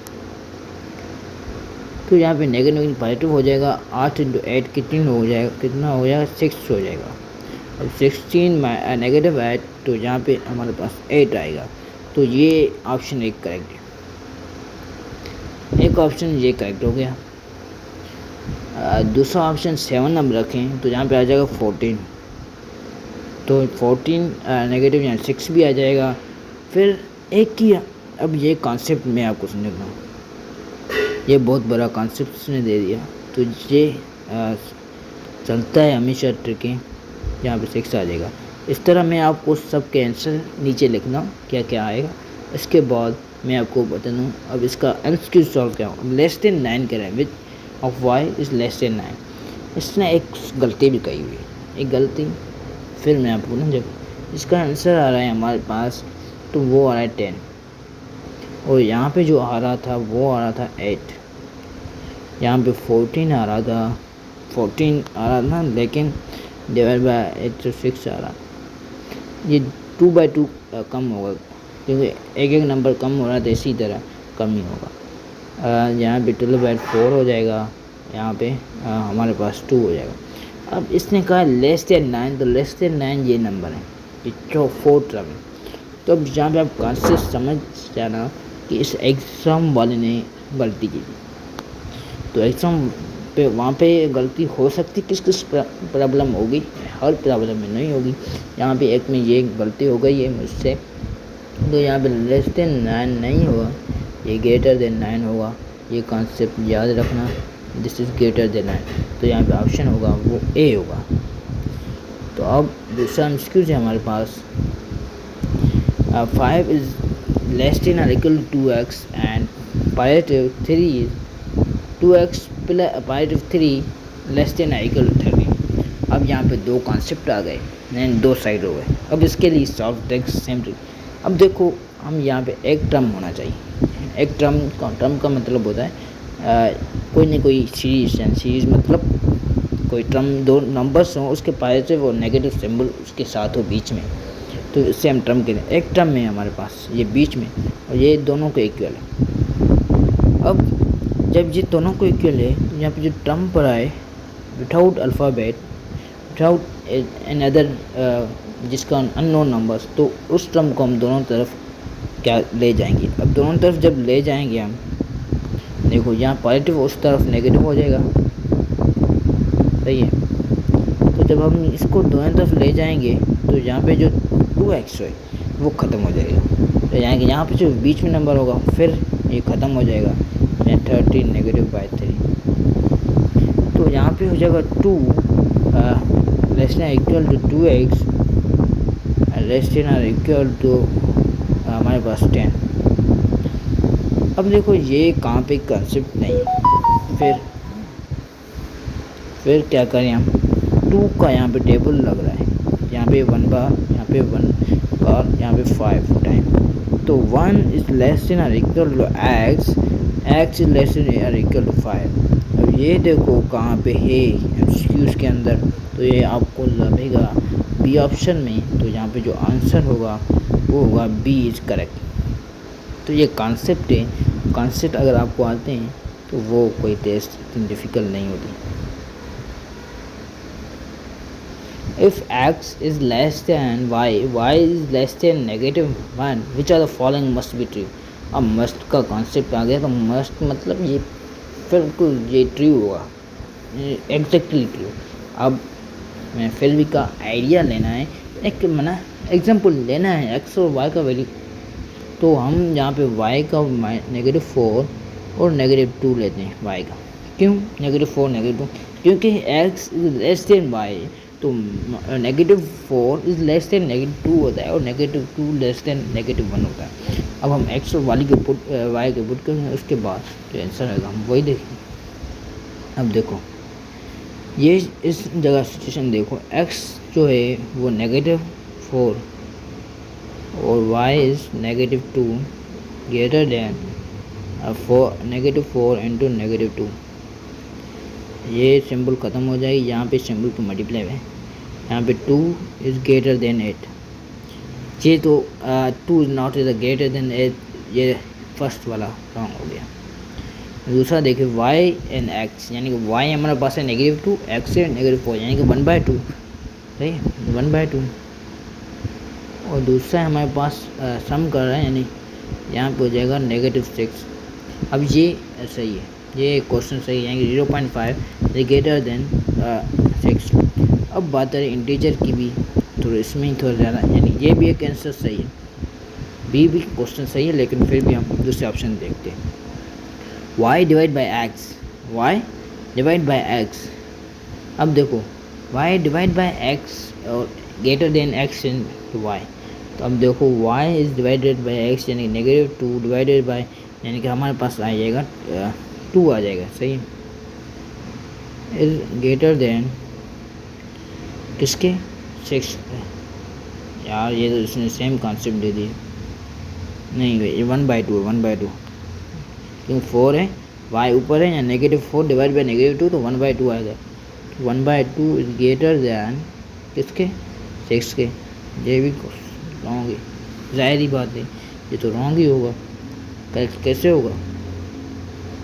तो यहाँ पे नेगेटिव पॉजिटिव हो जाएगा, 8 × 8 कितना हो जाएगा 6 हो जाएगा। अब 16 -8, तो यहाँ पे हमारे पास 8 आएगा, तो ये ऑप्शन एक करेक्ट है, एक ऑप्शन ये करेक्ट हो गया। दूसरा ऑप्शन 7 हम रखें, तो यहाँ पे आ जाएगा 14, तो 14 नेगेटिव यहाँ 6 भी आ जाएगा। फिर एक की, अब ये कॉन्सेप्ट मैं आपको समझाता हूँ, ये बहुत बड़ा कॉन्सेप्ट उसने दे दिया, तो ये चलता है हमेशा ट्रिकें, यहाँ पे 6 आ जाएगा। इस तरह मैं आपको सब के आंसर नीचे लिखना क्या क्या आएगा, इसके बाद मैं आपको बता दूँ। अब इसका MCQ सॉल्व क्या हो, लेस देन 9 करें, which of y is less than 9। इसने एक गलती भी कही हुई है, एक गलती फिर मैं आपको ना, जब इसका आंसर आ रहा है हमारे पास, तो वो आ रहा है 10, और यहाँ पे जो आ रहा था वो आ रहा था 8, यहाँ पे 14 आ रहा था, लेकिन डिवाइड बाई 8 तो 6 आ रहा। ये 2/2 कम होगा, क्योंकि एक नंबर कम हो रहा था, इसी तरह कम ही होगा। यहाँ पे 12/4 हो जाएगा, यहाँ पे हमारे पास 2 हो जाएगा। अब इसने कहा लेस देन 9, तो लेस देन 9 ये नंबर है, ये 4 टर्म है। तो अब जहाँ पे आप कॉन्सेप्ट समझ जाना कि इस एग्ज़ाम वाले ने गलती की। तो एग्ज़ाम पे वहाँ पे गलती हो सकती, किस किस प्रॉब्लम होगी, हर प्रॉब्लम में नहीं होगी। यहाँ पे एक में ये गलती हो गई है मुझसे, तो यहाँ पे लेस देन 9 नहीं होगा, ये ग्रेटर देन 9 होगा। ये कॉन्सेप्ट याद रखना, दिस इज़ ग्रेटर देन 9। तो यहाँ पे ऑप्शन होगा वो ए होगा। तो अब दूसरा एमसीक्यूज है हमारे पास, 5 इज़ लेस देन और इक्वल टू 2x एंड पायरेटिव 3 इज 2x प्लस पायरेटिव 3 लेस देन और इक्वल टू 30। अब यहाँ पे दो कॉन्सेप्ट आ गए, नहीं दो साइड हो गए। अब इसके लिए सॉल्व टेक्स्ट सेम ट्रिक। अब देखो हम यहाँ पे एक टर्म होना चाहिए। एक टर्म का मतलब होता है कोई ना कोई सीरीज मतलब कोई टर्म, दो नंबर्स हों, उसके पॉजिटिव और नेगेटिव सिंबल उसके साथ हो बीच में, तो इससे हम टर्म कहते हैं। एक टर्म है हमारे पास ये बीच में, और ये दोनों को इक्वल है। अब जब ये दोनों को इक्वल है, तो यहाँ पे जो टर्म पर आए without alphabet, without an other जिसका अननोन नंबर्स, तो उस टर्म को हम दोनों तरफ क्या ले जाएंगे। अब दोनों तरफ जब ले जाएंगे हम, देखो यहाँ पॉजिटिव उस तरफ नेगेटिव हो जाएगा, सही है। तो जब हम इसको दोनों तरफ ले जाएंगे, तो यहाँ पे जो 2x है वो ख़त्म हो जाएगा। तो यहाँ पे जो बीच में नंबर होगा फिर ये ख़त्म हो जाएगा, 13 -/3। तो यहाँ पे हो जाएगा 2 less than equal to 2x less than और इक्वल टू हमारे पास 10। अब देखो ये कहाँ पे कंसेप्ट नहीं है, फिर क्या करें हम, 2 का यहाँ पे टेबल लग रहा है, यहाँ पे 1 बार, यहाँ पे 1 बार, यहाँ पे 5 टाइम। तो 1 इज़ लेस देन और equal to x is less than और इक्वल टू 5। अब ये देखो कहाँ पे है एमसीक्यूज के अंदर, तो ये आपको लभेगा बी ऑप्शन में। तो यहाँ पे जो आंसर होगा वो होगा बी इज़ करेक्ट। तो ये कॉन्सेप्ट है, कॉन्सेप्ट अगर आपको आते हैं तो वो कोई टेस्ट इतनी डिफ़िकल्ट नहीं होती। If x is less than y is less than -1, which are the following must be true। अब मस्ट का कॉन्सेप्ट आ गया, तो मस्ट मतलब ये बिल्कुल ये ट्रू होगा, एग्जैक्टली ट्रू। अब मैं फिर भी का आइडिया लेना है, एक मना एग्जांपल लेना है एक्स और वाई का वैल्यू। तो हम यहाँ पे y का -4 और -2 लेते हैं y का। क्यों -4 -2? क्योंकि x is less then y, तो -4 इज़ लेस देन -2 होता है, और -2 लेस देन -1 होता है। अब हम x और वाई के पुट करेंगे, उसके बाद जो आंसर आएगा हम वही देखेंगे। अब देखो ये इस जगह सिचुएशन देखो, x जो है वो -4 और y is -2 greater than -4 into -2। ये सिंबल ख़त्म हो जाएगी, यहाँ पे सिंबल को मल्टीप्लाई है, यहाँ पे 2 इज़ ग्रेटर देन 8। ये तो 2 is not is greater then 8, ये फर्स्ट वाला रॉन्ग हो गया। दूसरा देखिए y एंड x, यानी कि y हमारे पास है -2, x है -4, यानी कि 1/2, सही है 1/2। और दूसरा हमारे पास सम कर रहा है, यानी यहाँ पे हो जाएगा -6। अब ये सही है, ये क्वेश्चन सही है, यानी 0.5 ग्रेटर देन 6। अब बात करें इंटीजर की भी, तो इसमें ही थोड़ा ज़्यादा, यानी ये भी एक आंसर सही है, बी भी क्वेश्चन सही है, लेकिन फिर भी हम दूसरे ऑप्शन देखते हैं। y divide by x। अब देखो y डिवाइड बाई x और ग्रेटर देन x इन y। तो अब देखो y is divided by x, यानी -2 डिवाइडेड बाई, यानी कि हमारे पास आ जाएगा 2 आ जाएगा, सही है। इज ग्रेटर देन किसके 6। यार ये तो इसने सेम कॉन्सेप्ट दे दिए, नहीं ये 1/2 क्योंकि 4 है, y ऊपर है, या -4 डिवाइड बाई -2, तो 1/2 आएगा। 1/2 इज ग्रेटर दैन किसके 6 के। ये भी रॉन्ग है, ज़ाहिर ही बात है ये तो रॉन्ग ही होगा, कैसे होगा।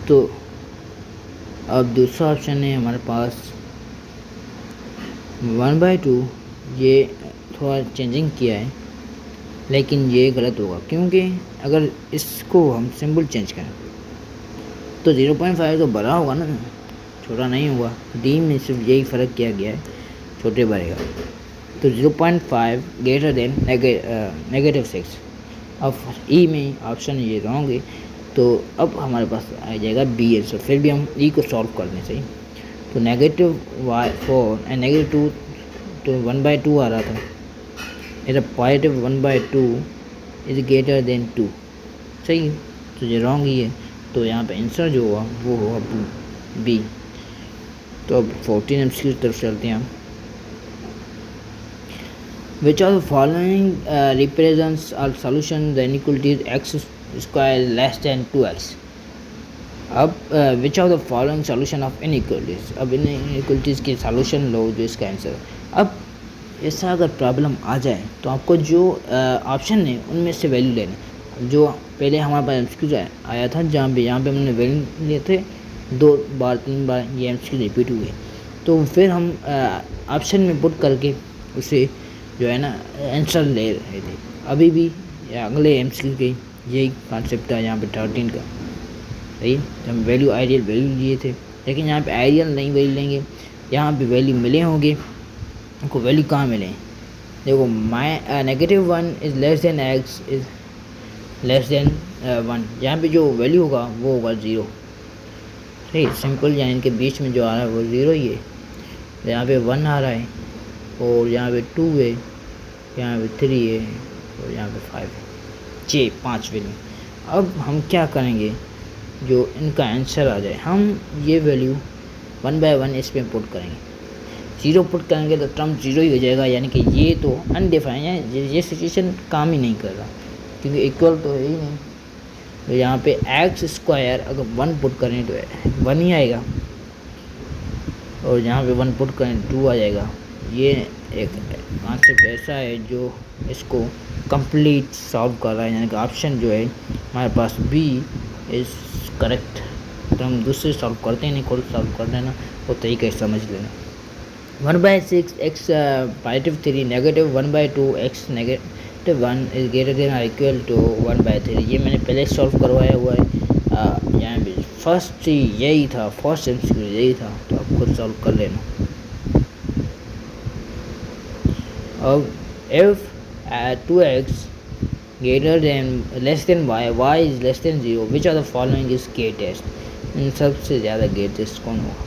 तो अब दूसरा ऑप्शन है हमारे पास 1/2 ये थोड़ा चेंजिंग किया है, लेकिन ये गलत होगा क्योंकि अगर इसको हम सिंबल चेंज करें तो 0.5 तो बड़ा होगा ना, छोटा नहीं होगा। डी में सिर्फ यही फ़र्क किया गया है, छोटे बड़े का। तो 0.5 ग्रेटर देन -6। अब ई में ऑप्शन ये रॉन्ग है, तो अब हमारे पास आ जाएगा बी आंसर। फिर भी हम ई को सॉल्व करने से तो -4 एंड -2 तो 1/2 आ रहा था, इधर +1/2 इज ग्रेटर देन 2, सही है। तो ये रॉन्ग ही है, तो यहाँ पे आंसर जो हुआ वो होगा बी। तो अब 14 एम्स की तरफ चलते हैं हम। Which of the following represents a solution the inequality is x square less than 2x? अब which of the following solution of inequalities, अब इन इनइक्वलिटीज़ के सॉल्यूशन लो जो इसका आंसर। अब ऐसा अगर प्रॉब्लम आ जाए तो आपको जो ऑप्शन है उनमें से वैल्यू लेनी। जो पहले हमारे पास एमसीक्यू आया था यहाँ पे हमने वैल्यू लिए थे 2 बार 3 बार, ये एमसीक्यू रिपीट हुए, तो फिर हम ऑप्शन में पुट करके उसे जो है ना आंसर ले रहे थे। अभी भी अगले एमसीक्यू के यही कॉन्सेप्ट था यहाँ पे 13 का, सही। हम वैल्यू आइडियल वैल्यू लिए थे, लेकिन यहाँ पे आइडियल नहीं वैल्यू लेंगे, यहाँ पे वैल्यू मिले होंगे। उनको वैल्यू कहाँ मिले, देखो -1 is less then x is less then 1, यहाँ पे जो वैल्यू होगा वो होगा 0, सही सिंपल। यानी इनके बीच में जो आ रहा है वो 0 ही है। यहाँ पे 1 आ रहा है, और यहाँ पे 2 है, यहाँ पे 3 है, और यहाँ पे 5 है, 5 वैल्यू। अब हम क्या करेंगे, जो इनका आंसर आ जाए हम ये वैल्यू 1/1 इस पर पुट करेंगे। 0 पुट करेंगे तो टर्म 0 ही हो जाएगा, यानी कि ये तो अनडिफाइंड है, ये सिचुएशन काम ही नहीं कर रहा क्योंकि इक्वल तो है ही नहीं। तो यहाँ पे एक्स स्क्वायर अगर 1 पुट करें तो 1 ही आएगा, और यहाँ पे 1 पुट करें 2 आ जाएगा। ये एक कॉन्सेप्ट ऐसा है जो इसको कंप्लीट सॉल्व कर रहा है, यानी कि ऑप्शन जो है हमारे पास बी इज़ करेक्ट। तो हम दूसरे सॉल्व करते हैं, नहीं खुद सॉल्व कर देना, वो तरीका समझ लेना। 1/6 x +3 -1/2 x -1 is greater than और इक्वल टू 1/3। ये मैंने पहले सॉल्व करवाया हुआ है। यहाँ पे फर्स्ट यही था, फर्स्ट एमसीक्यू यही था, तो आप खुद सॉल्व कर लेना। अब if 2x greater than less than y is less than 0, which of the following is k test? इन सबसे ज़्यादा के टेस्ट कौन होगा,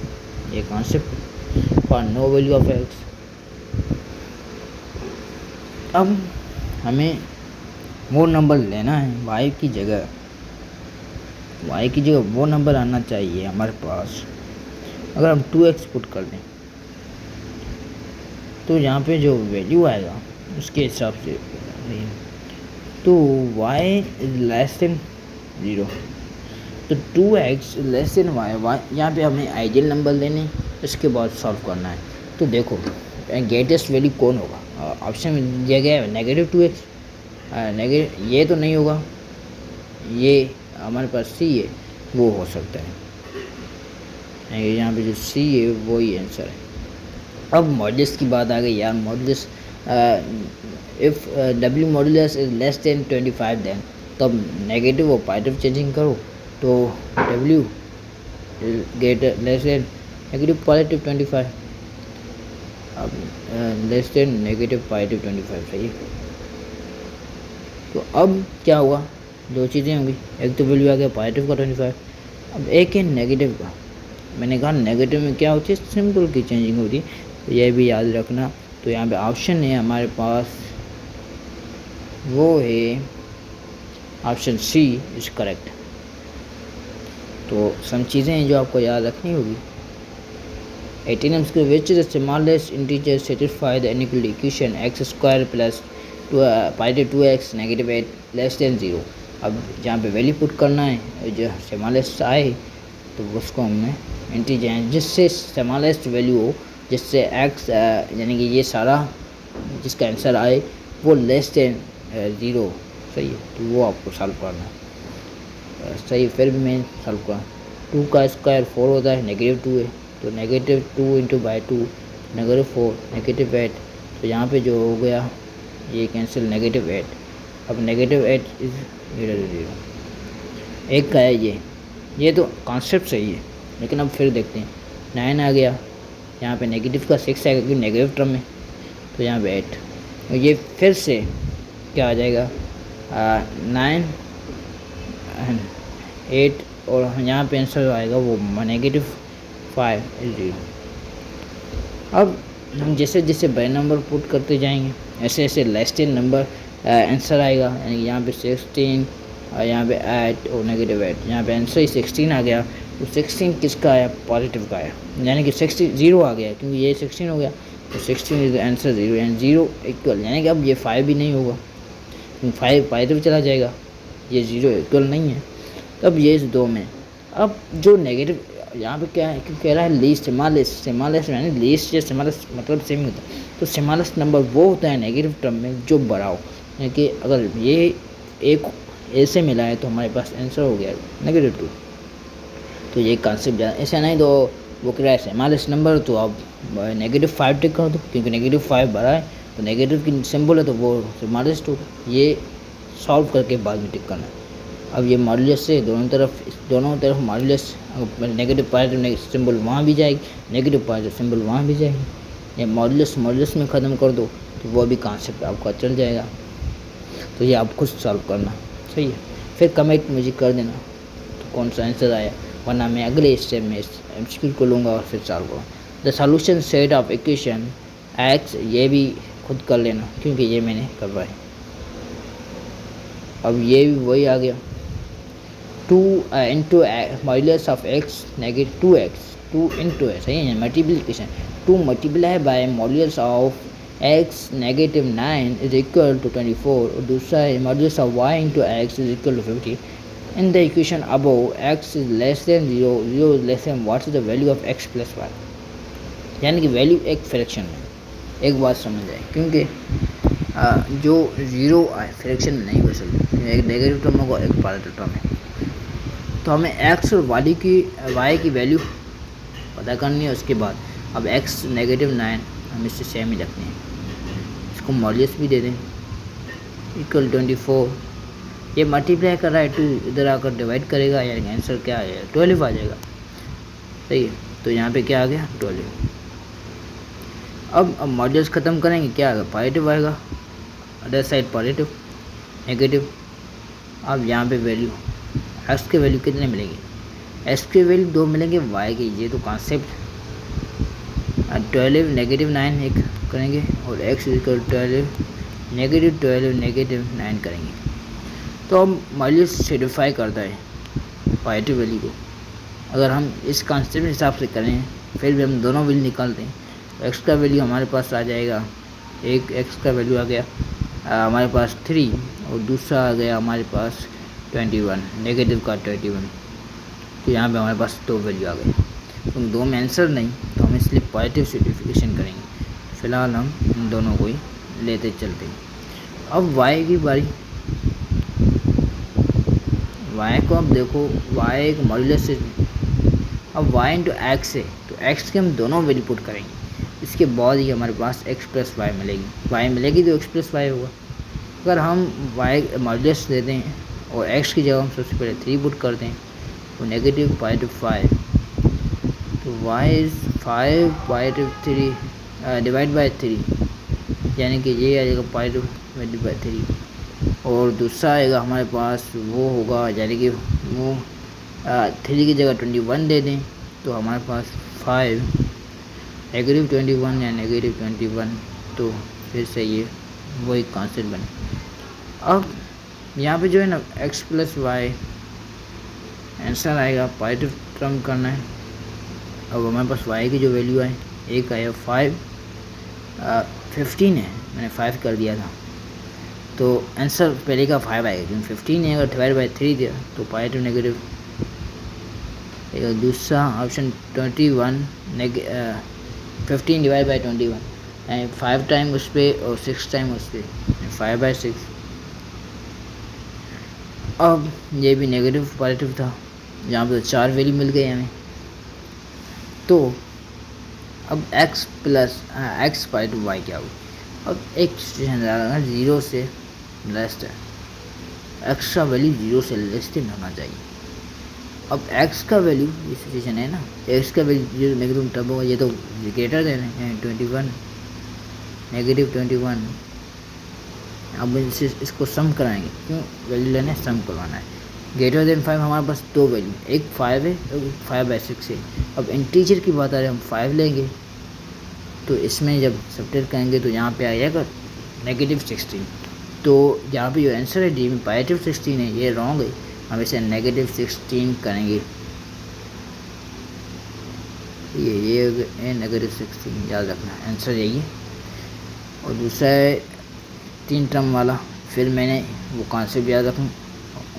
ये concept for no value of x। अब हमें वो नंबर लेना है y की जगह वो नंबर आना चाहिए हमारे पास। अगर हम 2x पुट कर दें तो यहाँ पे जो वैल्यू आएगा उसके हिसाब से, तो y इज लेस देन 0, तो 2x लेस देन y यहाँ पे हमें आइडियल नंबर लेने, इसके बाद सॉल्व करना है। तो देखो ग्रेटेस्ट वैल्यू कौन होगा, ऑप्शन में दिया गया है -2x, ये तो नहीं होगा, ये हमारे पास C है, वो हो सकता है। यहाँ पे जो C है वही आंसर है। अब मॉडुलस की बात आ गई यार, modulus if W modulus is less than 25 then, तब नेगेटिव और पॉजिटिव चेंजिंग करो तो W greater less than negative positive 25, अब लेस देन नेगेटिव पॉजिटिव 25, सही। तो अब क्या होगा, दो चीज़ें होंगी, एक तो वैल्यू आ गया पॉजिटिव का 25, अब एक है नेगेटिव का। मैंने कहा नेगेटिव में क्या होती है, सिंपल की चेंजिंग होती है, तो यह भी याद रखना। तो यहाँ पे ऑप्शन है हमारे पास, वो है ऑप्शन C इज़ करेक्ट। तो सम चीज़ें हैं जो आपको याद रखनी होगी। 18 नंबर के which is the smallest integer satisfy the inequality equation x² plus +2x -8 less than 0। अब जहाँ पे वैल्यू पुट करना है, जो स्मॉलेस्ट आए तो उसको हमने इंटीजर हैं जिससे स्मॉलेस्ट वैल्यू हो, जिससे x यानी कि ये सारा जिसका आंसर आए वो लेस देन 0, सही है। तो वो आपको सॉल्व करना है, सही। फिर भी मैं सॉल्व करा, 2 का स्क्वायर 4 होता है, -2 है, तो -2 × 2 -4 -8, तो यहाँ पे जो हो गया ये कैंसिल -8। अब -8 इज 0 एक का है ये तो कॉन्सेप्ट सही है, लेकिन अब फिर देखते हैं 9 आ गया, यहाँ पे नेगेटिव का 6 आएगा क्योंकि नेगेटिव टर्म है, तो यहाँ पे 8, और ये फिर से क्या आ जाएगा 9 8, और यहाँ पे आंसर आएगा वो -5 इज 0। अब हम जैसे जैसे बड़े नंबर पुट करते जाएंगे ऐसे ऐसे लेस देन नंबर आंसर आएगा, यानी कि यहाँ पे 16 और यहाँ पे 8 और -8, यहाँ पे आंसर ही 16 आ गया। तो 16 किसका आया? पॉजिटिव का आया, यानी कि 0 आ गया क्योंकि ये 16 हो गया, तो 16 इज आंसर 0 एंड 0 इक्वल, यानी कि अब ये 5 भी नहीं होगा, 5 पॉजिटिव चला जाएगा, ये 0 इक्वल नहीं है। तब ये इस 2 में, अब जो नेगेटिव यहाँ पे क्या है कि कह रहा है लीस्ट स्मॉलेस्ट यानी लीस्ट या स्मॉलेस्ट मतलब सेम होता है, तो स्मॉलेस्ट नंबर वो होता है नेगेटिव टर्म में जो बड़ा हो, यानी कि अगर ये एक ए से मिला है तो हमारे पास आंसर हो गया -2। तो ये कॉन्सेप्ट ऐसा नहीं, तो वो कह रहा है स्मॉलेस्ट नंबर, तो आप -5 टिक कर दो क्योंकि -5 बड़ा है, तो नेगेटिव की सिंबल है तो वो स्मॉलेस्ट होगा, ये सॉल्व करके बाद में टिक करना है। अब ये मॉड्यूलस से दोनों तरफ मॉड्यूलस, नेगेटिव पॉजिटिव सिंबल वहाँ भी जाएगी, नेगेटिव पॉजिटिव सिंबल वहाँ भी जाएगी, या मॉड्यूलस में ख़त्म कर दो तो वो भी कॉन्सेप्ट आपका चल जाएगा। तो ये आप खुद सॉल्व करना, सही है। फिर कमेंट मुझे कर देना तो कौन सा आंसर आया, वरना मैं अगले स्टेप में एमसीक्यू को लूँगा और फिर सॉल्व करूँगा। The solution set of equation x, ये भी खुद कर लेना क्योंकि ये मैंने करवाया। अब ये भी वही आ गया 2 into modulus of X -2x, 2 into है, सही है, multiplication 2 multiply by modulus of x -9 is equal to 24, और दूसरा है modulus of y into X is equal to 50। In the equation above x is less than 0, 0 is less than what is the value of x plus y, यानी कि value एक fraction में, एक बात समझ आए, क्योंकि जो 0 फ्रैक्शन में नहीं हो सकती, एक नेगेटिव टर्म होगा एक पॉजिटिव टर्म है, तो हमें x और y की वैल्यू पता करनी है। उसके बाद अब x -9 हम इससे सेम ही रखते हैं, इसको मॉड्यूलस भी दे दें इक्वल 24, ये मल्टीप्लाई कर रहा है 2, इधर आकर डिवाइड करेगा, यानी आंसर क्या है 12 आ जाएगा, सही है। तो यहाँ पे क्या आ गया 12। अब मॉड्यूलस ख़त्म करेंगे, क्या आएगा पॉजिटिव आएगा, अदर साइड पॉजिटिव नेगेटिव। अब यहाँ पे वैल्यू एक्स के वैल्यू कितने मिलेंगे, एक्स के वैल्यू 2 मिलेंगे, वाई के, ये तो कॉन्सेप्ट 12 -9 एक करेंगे और x इक्वल 12 -9 करेंगे। तो हम मॉड्यूलस सेटिफाई करता है पॉजिटिव वैल्यू को, अगर हम इस कॉन्सेप्ट के हिसाब से करें फिर भी हम दोनों वैल्यू निकालते हैं, तो x का वैल्यू हमारे पास आ जाएगा, एक x का वैल्यू आ गया हमारे पास 3, और दूसरा आ गया हमारे पास 21, नेगेटिव का 21, तो यहाँ पे हमारे पास 2 वैल्यू आ गई। तो दो में आंसर नहीं, तो हम इसलिए पॉजिटिव सिम्प्लिफिकेशन करेंगे। फ़िलहाल हम इन दोनों को ही लेते चलते हैं। अब y की बारी, y को अब देखो, y एक मॉड्यूलस से, अब y इंटू एक्स है तो x के हम दोनों वैल्यू पुट करेंगे, इसके बाद ही हमारे पास x प्लस वाई मिलेगी, y मिलेगी तो x प्लस वाई होगा। अगर हम y मॉड्यूलस देते हैं और x की जगह हम सबसे पहले 3 पुट करते हैं, तो नेगेटिव पॉजिटिव 5, तो y is 5 positive 3 divide by 3, यानी कि ये आ जाएगा पॉजिटिव डिवाइड बाई 3, और दूसरा आएगा हमारे पास वो होगा, यानी कि वो 3 की जगह 21 दे दें, तो हमारे पास 5 नेगेटिव 21 या नेगेटिव 21, तो फिर से ये वही कॉन्सेप्ट बने। अब यहाँ पे जो है ना x प्लस वाई आंसर आएगा, पॉजिटिव टर्म करना है। अब हमारे पास y की जो वैल्यू है, एक आया 15 है, मैंने 5 कर दिया था, तो आंसर पहले का 5 आएगा क्योंकि 15 है, अगर डिवाइड बाई 3 दिया तो पॉजिटिव नेगेटिव। दूसरा option 21 15 divide by 21, and 5 time उस पर और 6 टाइम उस पर, 5/6। अब ये भी नेगेटिव पॉजिटिव था, यहाँ पर 4 वैल्यू मिल गई हमें। तो अब x plus X pi to Y क्या होगी। अब एक सिचुएशन डालना, जीरो से लेस है, एक्स का वैल्यू जीरो से लेस देन होना चाहिए। अब x का वैल्यू, ये सिचुएशन है ना, x का वैल्यू जीरो नेगेटिव तब होगा, ये तो ग्रेटर देन है 21 नेगेटिव 21। अब इसको सम कराएंगे, क्यों वैल्यू लेना है, सम करवाना है। ग्रेटर देन 5 हमारे पास दो वैल्यू, एक 5 है और 5/6 है। अब इंटीजर की बात आ रही है, हम 5 लेंगे तो इसमें जब सब्ट्रैक्ट करेंगे तो यहाँ पे आ जाएगा -16। तो यहाँ पे जो आंसर है डी में +16 है, ये रॉन्ग है, हम इसे -16 करेंगे। ये -16 याद रखना, आंसर यही है। और दूसरा है 3 टर्म वाला, फिर मैंने वो कॉन्सेप्ट याद रखना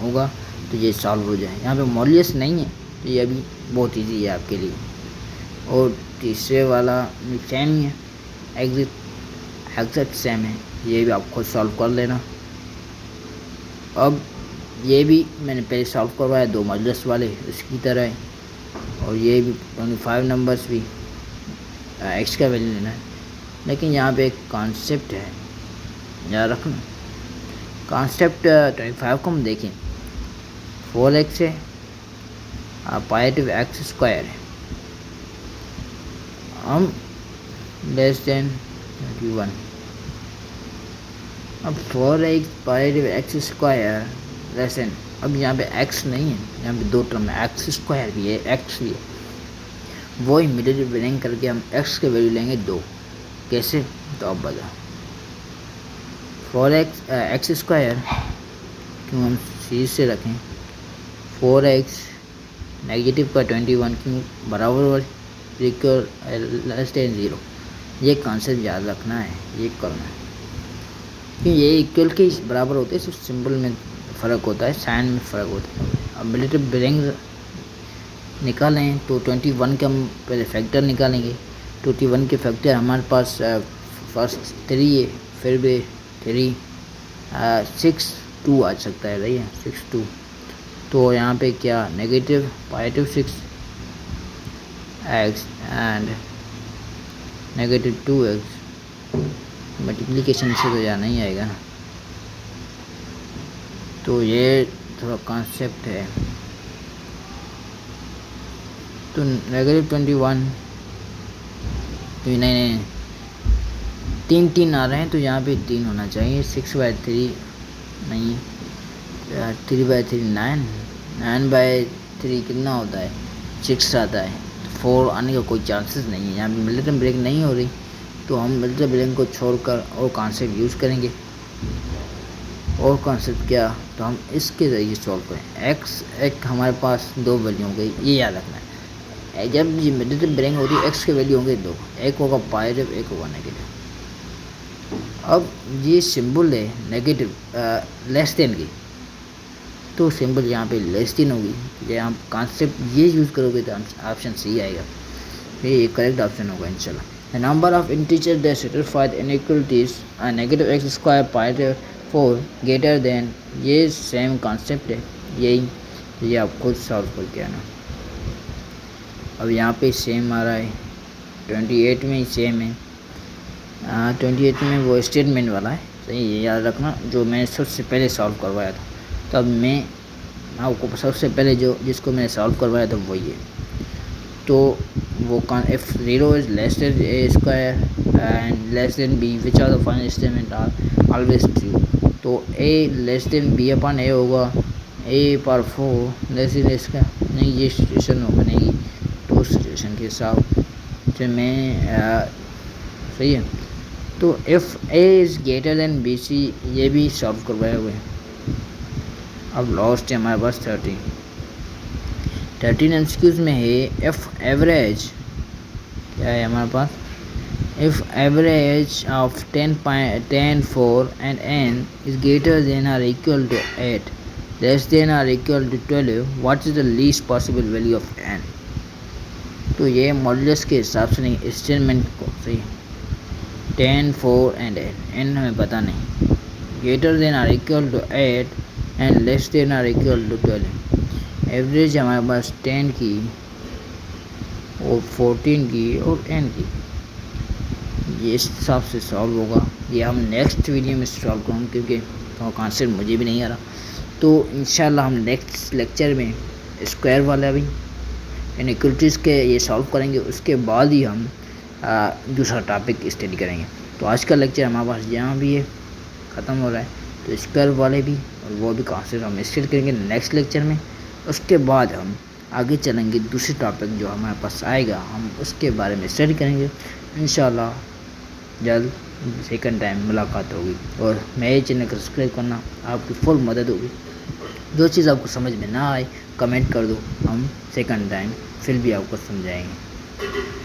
होगा तो ये सॉल्व हो जाए। यहाँ पे मॉड्यूलस नहीं है तो ये अभी बहुत इजी है आपके लिए। और तीसरे वाला सेम ही है, एग्जैक्ट सेम है, ये भी आप खुद सॉल्व कर लेना। अब ये भी मैंने पहले सॉल्व करवाया, दो मॉड्यूलस वाले इसकी तरह है, और ये भी 25 नंबर्स भी एक्स का वैल्यू लेना है। लेकिन यहाँ पे एक कॉन्सेप्ट है, याद रखना। कॉन्सेप्ट 25 को हम देखें, 4x है, पाइटिव एक्स स्क्वायर है, हम लेस देन 21। अब 4x positive X square less than, अब यहाँ पे x नहीं है, यहाँ पे दो टर्म है, एक्स स्क्वायर भी है, x भी है, वो इमीडिएटली ब्रेक करके हम x के वैल्यू लेंगे 2। कैसे, तो अब बता। 4x एक्स स्क्वायर क्यों हम सीरीज से रखें, 4x नेगेटिव का 21 क्यों बराबर इक्वल लेस देन 0। ये कॉन्सेप्ट याद रखना है, ये करना है, क्योंकि ये इक्वल के बराबर होते हैं, सिर्फ सिंबल में फ़र्क होता है, साइन में फ़र्क होता है। अब मिलिट्री ब्रेक निकालें तो 21 का हम पहले फैक्टर निकालेंगे। 21 के फैक्टर हमारे पास फर्स्ट 3 है, फिर भी 3 6 2 आ सकता है, भैया 6 2। तो यहाँ पे क्या, negative +6 x and negative 2x, multiplication से तो यहाँ नहीं आएगा ना, तो ये थोड़ा कॉन्सेप्ट है। तो -21, तो नहीं 3 आ रहे हैं, तो यहाँ पे 3 होना चाहिए। 6/3 नहीं, 3/3 9/3 कितना होता है, 6 आता है, 4 आने का कोई चांसेस नहीं है। यहाँ पे मिलिट्री ब्रेक नहीं हो रही, तो हम मिलिट्री ब्रेक को छोड़कर और कॉन्सेप्ट यूज़ करेंगे। और कॉन्सेप्ट क्या, तो हम इसके ज़रिए सॉल्व करें। x एक हमारे पास दो वैल्यू हो गई, ये याद रखना है। जब ये मिलिट्री ब्रेक होती है, x के वैल्यू होंगे 2, एक होगा पॉजिटिव, एक होगा नेगेटिव। अब ये सिंबल है नेगेटिव लेस देन की, तो सिंबल यहाँ पे लेस देन होगी। ये आप कॉन्सेप्ट ये यूज़ करोगे तो ऑप्शन सी आएगा, ये करेक्ट ऑप्शन होगा इंशाल्लाह। The number of integer that satisfy the inequalities negative x square +4 greater than, ये सेम कॉन्सेप्ट है, यही ये आप खुद सॉल्व करके आना। अब यहाँ पे सेम आ रहा है, 28 में ही सेम है, 28 में वो स्टेटमेंट वाला है, सही ये याद रखना, जो मैंने सबसे पहले सॉल्व करवाया था। तब मैं आपको सबसे पहले जिसको मैंने सॉल्व करवाया था वही है। तो वो if0 is less than a square and less than b, which are the following statement are always true। तो a less than b upon a होगा, a/4 लेस देन इसका नहीं, ये सिचुएशन हो बनेगी। तो सिचुएशन के हिसाब से मैं सही है। तो if a is greater then bc, ये भी सॉल्व करवाए हुए हैं। अब लास्ट है हमारे पास 13 एमसीक्यूज़ में है, इफ़ एवरेज क्या है हमारे पास, if average of 10, 4 and n is greater than और इक्वल टू 8 लेस देन और equal to 12, what is the least possible value of n। तो ये मॉड्यूलस के हिसाब से नहीं, स्टेटमेंट को सही, 10, 4 एंड n हमें पता नहीं, ग्रेटर देन और equal to 8 and less than और इक्वल टू 12। एवरेज हमारे पास 10 की और 14 की और n की, ये इस हिसाब से सॉल्व होगा। ये हम नेक्स्ट वीडियो में सॉल्व करूँगा क्योंकि तो कॉन्सेप्ट मुझे भी नहीं आ रहा। तो इंशाल्लाह हम नेक्स्ट लेक्चर में स्क्वायर वाला भी इनइक्वलिटीज़ के ये सॉल्व करेंगे, उसके बाद ही हम दूसरा टॉपिक स्टडी करेंगे। तो आज का लेक्चर हमारे पास जहाँ भी है ख़त्म हो रहा है। तो स्क्वायर वाले भी और वो भी कॉन्सेप्ट हम स्टडी करेंगे नेक्स्ट लेक्चर में। उसके बाद हम आगे चलेंगे, दूसरी टॉपिक जो हमारे पास आएगा हम उसके बारे में स्टडी करेंगे। इंशाल्लाह जल्द सेकंड टाइम मुलाकात होगी। और मेरे चैनल को सब्सक्राइब करना आपकी फुल मदद होगी। जो चीज़ आपको समझ में ना आए कमेंट कर दो, हम सेकंड टाइम फिर भी आपको समझाएंगे।